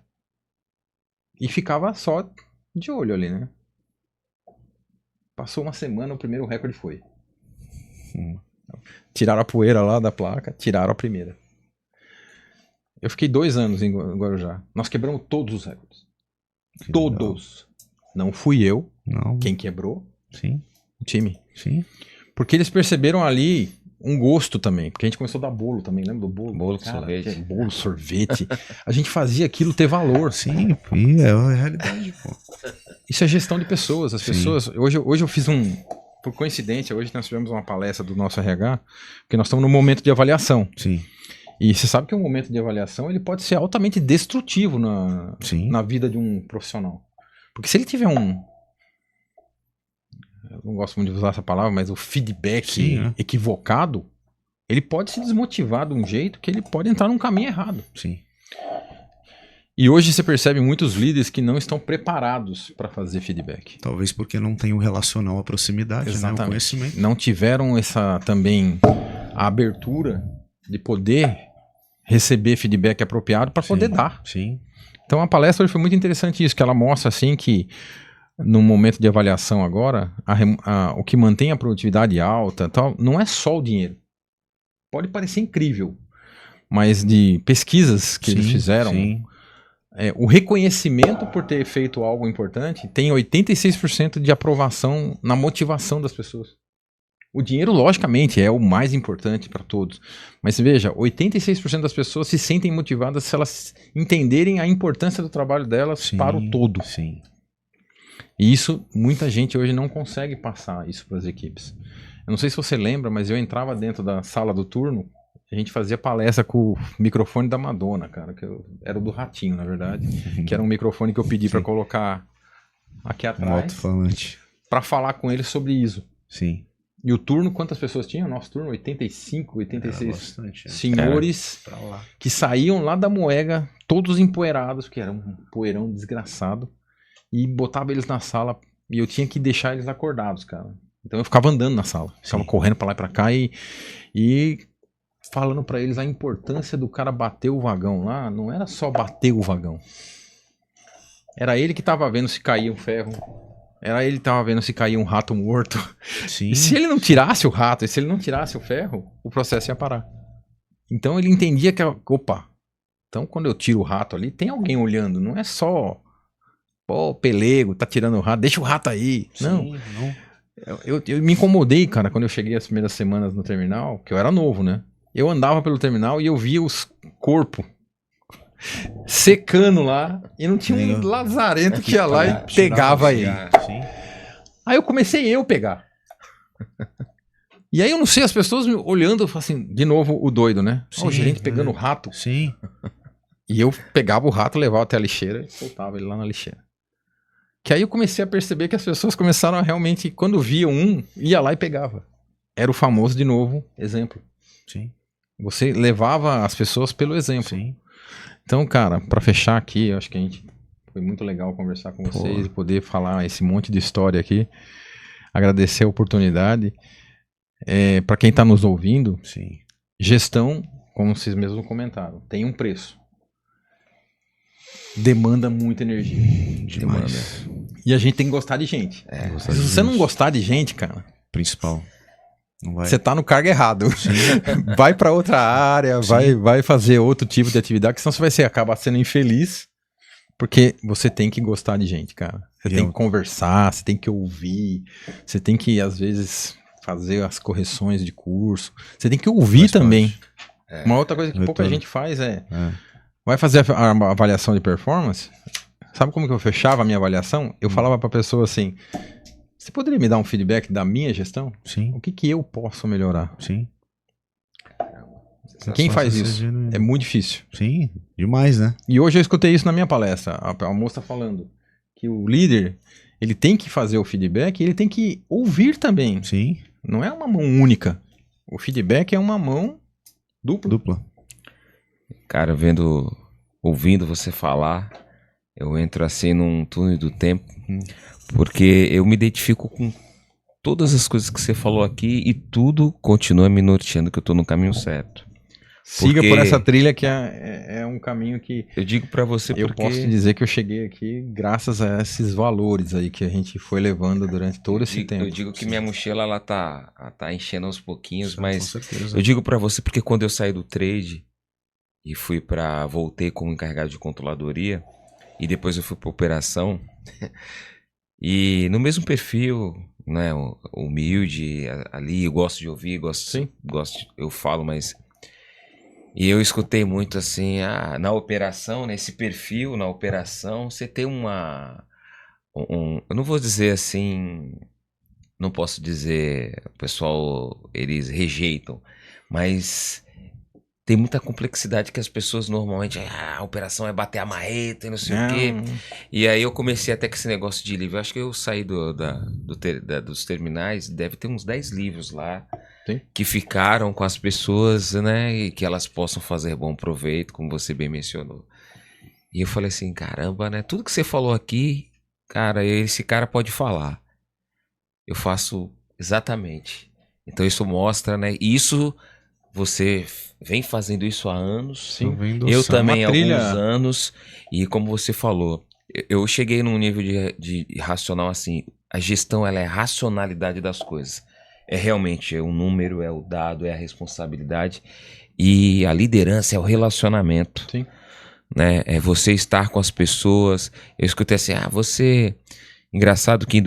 E ficava só de olho ali, né? Passou uma semana, o primeiro recorde foi. Tiraram a poeira lá da placa, tiraram a primeira. Eu fiquei 2 anos em Guarujá. Nós quebramos todos os recordes. Que todos. Não fui eu. Não. Quem quebrou? Sim. O time. Sim. Porque eles perceberam ali um gosto também. Porque a gente começou a dar bolo também. Lembra do bolo? Bolo com sorvete. Bolo, sorvete. A gente fazia aquilo ter valor. Sim, e é a realidade, pô. Isso é gestão de pessoas. As pessoas... Hoje eu fiz um... Por coincidência, hoje nós tivemos uma palestra do nosso RH, porque nós estamos num momento de avaliação. Sim. E você sabe que um momento de avaliação ele pode ser altamente destrutivo na vida de um profissional. Porque se ele tiver um... Eu não gosto muito de usar essa palavra, mas o feedback equivocado, ele pode se desmotivar de um jeito que ele pode entrar num caminho errado. Sim. E hoje você percebe muitos líderes que não estão preparados para fazer feedback. Talvez porque não tem o relacional, a proximidade, né? O conhecimento. Não tiveram essa também a abertura de poder receber feedback apropriado para poder dar. Sim. Então a palestra hoje foi muito interessante isso, que ela mostra assim que no momento de avaliação agora, o que mantém a produtividade alta tal, não é só o dinheiro. Pode parecer incrível, mas de pesquisas que eles fizeram, o reconhecimento por ter feito algo importante tem 86% de aprovação na motivação das pessoas. O dinheiro, logicamente, é o mais importante para todos. Mas veja, 86% das pessoas se sentem motivadas se elas entenderem a importância do trabalho delas para o todo. Sim. E isso, muita gente hoje não consegue passar isso para as equipes. Eu não sei se você lembra, mas eu entrava dentro da sala do turno, a gente fazia palestra com o microfone da Madonna, cara, que era o do Ratinho, na verdade, que era um microfone que eu pedi para colocar aqui atrás, para falar com ele sobre ISO. Sim. E o turno, quantas pessoas tinham? Nosso turno, 85, 86 bastante, senhores que saíam lá da Moega, todos empoeirados, que era um poeirão desgraçado, e botava eles na sala e eu tinha que deixar eles acordados, cara. Então eu ficava andando na sala, ficava correndo pra lá e pra cá e falando pra eles a importância do cara bater o vagão lá. Não era só bater o vagão. Era ele que tava vendo se caía um ferro, Era ele que tava vendo se caía um rato morto. Sim. E se ele não tirasse o rato, e se ele não tirasse o ferro, o processo ia parar. Então ele entendia que, opa, então quando eu tiro o rato ali, tem alguém olhando, não é só, pô, pelego, tá tirando o rato, deixa o rato aí. Não. Eu me incomodei, cara, quando eu cheguei as primeiras semanas no terminal, que eu era novo, né? Eu andava pelo terminal e eu via os corpos secando lá e não tinha um lazarento que ia lá e pegava ele. Sim. Aí eu comecei a pegar. E aí eu não sei, as pessoas me olhando, assim, de novo o doido, né? Ó, o gerente pegando o rato. Sim. E eu pegava o rato, levava até a lixeira e soltava ele lá na lixeira. Que aí eu comecei a perceber que as pessoas começaram a realmente, quando viam um, ia lá e pegava. Era o famoso, de novo, exemplo. Sim. Você levava as pessoas pelo exemplo. Sim. Então, cara, pra fechar aqui, eu acho que foi muito legal conversar com vocês e poder falar esse monte de história aqui. Agradecer a oportunidade. Pra quem tá nos ouvindo, Sim. gestão, como vocês mesmos comentaram, tem um preço. Demanda muita energia. Demais. E a gente tem que gostar de gente. Se você não gostar de gente, cara, Principal. Não vai. você tá no cargo errado. Vai pra outra área, vai fazer outro tipo de atividade, que senão você vai acabar sendo infeliz, porque você tem que gostar de gente, cara. Você tem que conversar, você tem que ouvir, você tem que, às vezes, fazer as correções de curso. Você tem que ouvir também. Uma outra coisa que pouca gente faz vai fazer a avaliação de performance. Sabe como que eu fechava a minha avaliação? Eu falava pra pessoa assim: você poderia me dar um feedback da minha gestão? Sim. O que eu posso melhorar? Sim. Quem faz isso? É muito difícil. Sim, demais, né? E hoje eu escutei isso na minha palestra. A moça falando que o líder, ele tem que fazer o feedback e ele tem que ouvir também. Sim. Não é uma mão única. O feedback é uma mão dupla. Cara, ouvindo você falar, eu entro assim num túnel do tempo, porque eu me identifico com todas as coisas que você falou aqui e tudo continua me norteando que eu tô no caminho certo. Siga por essa trilha que é um caminho que eu digo pra você eu posso te dizer que eu cheguei aqui graças a esses valores aí que a gente foi levando durante todo esse tempo. Eu digo que minha mochila ela tá enchendo aos pouquinhos, mas com certeza. eu digo pra você porque quando eu saí do trade e voltei como encarregado de controladoria e depois eu fui pra operação e no mesmo perfil, né, humilde ali, eu gosto de ouvir, eu falo, mas e eu escutei muito assim, na operação, nesse perfil, na operação, você tem eu não vou dizer assim, não posso dizer, o pessoal, eles rejeitam, mas tem muita complexidade que as pessoas normalmente, a operação é bater a marreta e não sei o quê. E aí eu comecei até com esse negócio de livro. Eu acho que eu saí dos terminais, deve ter uns 10 livros lá. Sim. Que ficaram com as pessoas, né? E que elas possam fazer bom proveito, como você bem mencionou. E eu falei assim, caramba, né? Tudo que você falou aqui, cara, esse cara pode falar. Eu faço exatamente. Então isso mostra, né? Isso... Você vem fazendo isso há anos, sim. Eu também há alguns anos, e como você falou, eu cheguei num nível de racional assim, a gestão ela é a racionalidade das coisas, é realmente o número, é o dado, é a responsabilidade, e a liderança é o relacionamento, sim. Né? É você estar com as pessoas. Eu escutei assim, engraçado que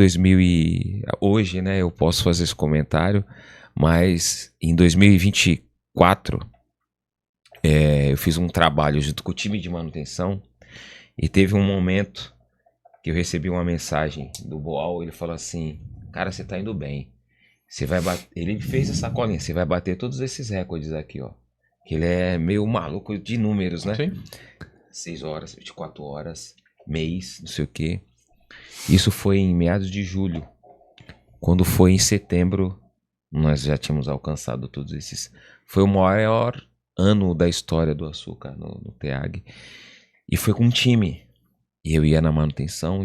hoje, né, eu posso fazer esse comentário, mas em 2024 eu fiz um trabalho junto com o time de manutenção e teve um momento que eu recebi uma mensagem do Boal, ele falou assim, cara, você tá indo bem, você vai bater, ele fez essa colinha, você vai bater todos esses recordes aqui, ó, que ele é meio maluco de números, né? Sim. 6 horas, 24 horas, mês, não sei o quê. Isso foi em meados de julho. Quando foi em setembro, nós já tínhamos alcançado todos esses. Foi o maior ano da história do açúcar no TEAG. E foi com um time. E eu ia na manutenção,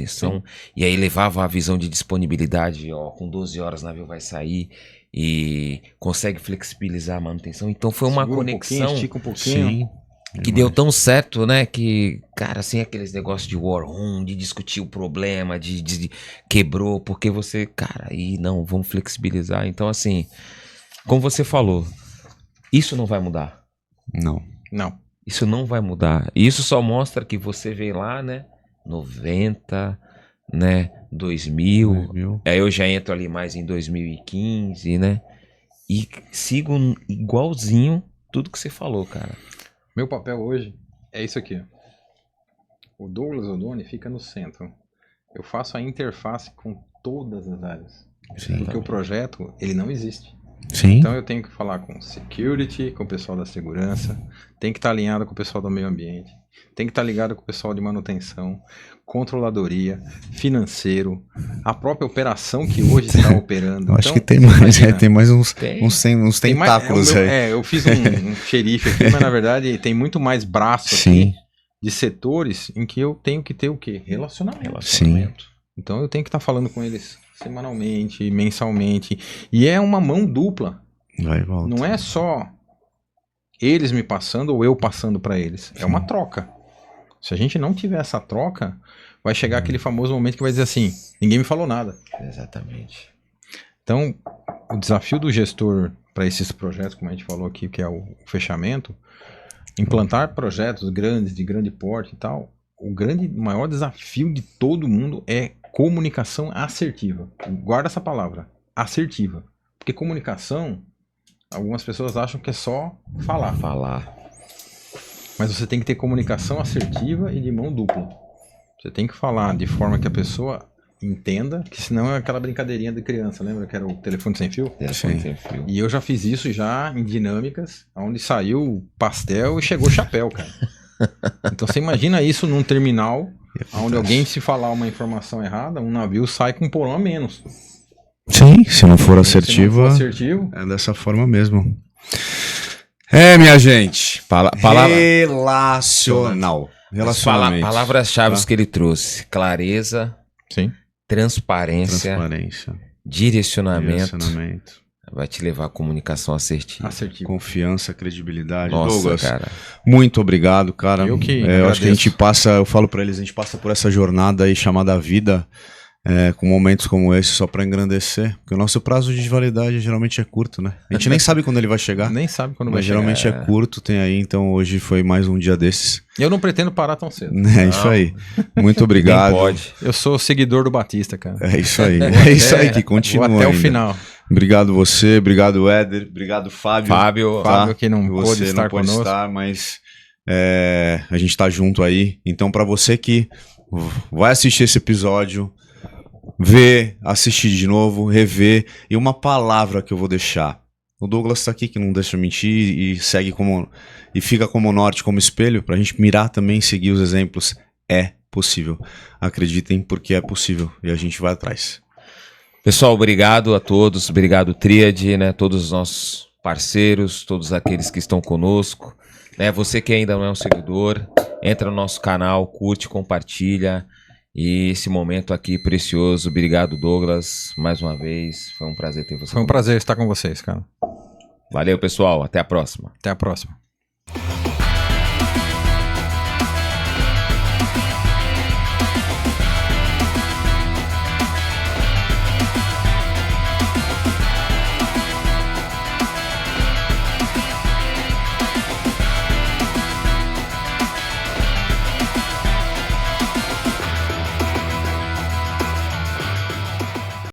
Sim. E aí levava a visão de disponibilidade, ó, com 12 horas o navio vai sair e consegue flexibilizar a manutenção. Então foi uma conexão. Estica um pouquinho. Sim. Que deu tão certo, né? Que, cara, assim, aqueles negócios de war room, de discutir o problema, de quebrou, porque você, cara, aí não, vamos flexibilizar. Então, assim, como você falou, isso não vai mudar. Não. Isso não vai mudar. E isso só mostra que você veio lá, né? 90, né? 2000. Aí eu já entro ali mais em 2015, né? E sigo igualzinho tudo que você falou, cara. Meu papel hoje é isso aqui. O Douglas Odoni fica no centro. Eu faço a interface com todas as áreas. Sim. Porque o projeto, ele não existe. Sim. Então eu tenho que falar com security, com o pessoal da segurança, tem que estar alinhado com o pessoal do meio ambiente, tem que estar ligado com o pessoal de manutenção, controladoria, financeiro, a própria operação que hoje está operando. Eu acho então, que tem mais, imagina, tem mais uns tem mais- tentáculos aí. eu fiz um xerife aqui, mas na verdade tem muito mais braço Sim. aqui de setores em que eu tenho que ter o quê? Relacionamento. Sim. Então eu tenho que estar falando com eles semanalmente, mensalmente. E é uma mão dupla. Vai e volta. Não é só eles me passando ou eu passando para eles. É uma troca. Se a gente não tiver essa troca, vai chegar aquele famoso momento que vai dizer assim, ninguém me falou nada. Exatamente. Então, o desafio do gestor para esses projetos, como a gente falou aqui, que é o fechamento, implantar projetos grandes, de grande porte e tal, o maior desafio de todo mundo é comunicação assertiva. Guarda essa palavra, assertiva. Porque comunicação, algumas pessoas acham que é só falar. Mas você tem que ter comunicação assertiva e de mão dupla. Você tem que falar de forma que a pessoa entenda, que senão é aquela brincadeirinha de criança, lembra que era o telefone sem fio? Telefone sem fio. E eu já fiz isso já em dinâmicas, onde saiu pastel e chegou chapéu, cara. Então você imagina isso num terminal, onde alguém se falar uma informação errada, um navio sai com um porão a menos. Sim, se não for Se não for assertiva, assertivo, é dessa forma mesmo. Minha gente. Relacional. Relacionamento. Palavras-chave Tá? que ele trouxe: clareza, sim. transparência, direcionamento. Vai te levar à comunicação assertiva. Assertivo. Confiança, credibilidade. Nossa, Douglas, cara. muito obrigado, cara. Eu que eu acho que a gente agradeço. passa, eu falo pra eles, a gente passa por essa jornada aí chamada vida, com momentos como esse só pra engrandecer, porque o nosso prazo de validade geralmente é curto, né? A gente nem sabe quando ele vai chegar, Nem sabe quando vai mas chegar. geralmente é curto, tem aí, então hoje foi mais um dia desses. Eu não pretendo parar tão cedo. É isso aí. Muito obrigado. Nem pode. Eu sou seguidor do Batista, cara. É isso aí. É isso aí que Vou continua até o ainda. final. Obrigado você, obrigado Éder, obrigado Fábio. Fábio, Tá? Fábio que não pôde Você estar não pode conosco. estar, mas a gente tá junto aí. Então, pra você que vai assistir esse episódio, ver, assistir de novo, rever, e uma palavra que eu vou deixar. O Douglas tá aqui, que não deixa eu mentir, e segue e fica como norte, como espelho, pra gente mirar também, seguir os exemplos. É possível. Acreditem, porque é possível. E a gente vai atrás. pessoal, obrigado a todos, obrigado Tríade, né, todos os nossos parceiros, todos aqueles que estão conosco, né, você que ainda não é um seguidor, entra no nosso canal, curte, compartilha, e esse momento aqui precioso, obrigado Douglas, mais uma vez, foi um prazer ter você. Foi um prazer estar com vocês, cara. Valeu pessoal, até a próxima. Até a próxima.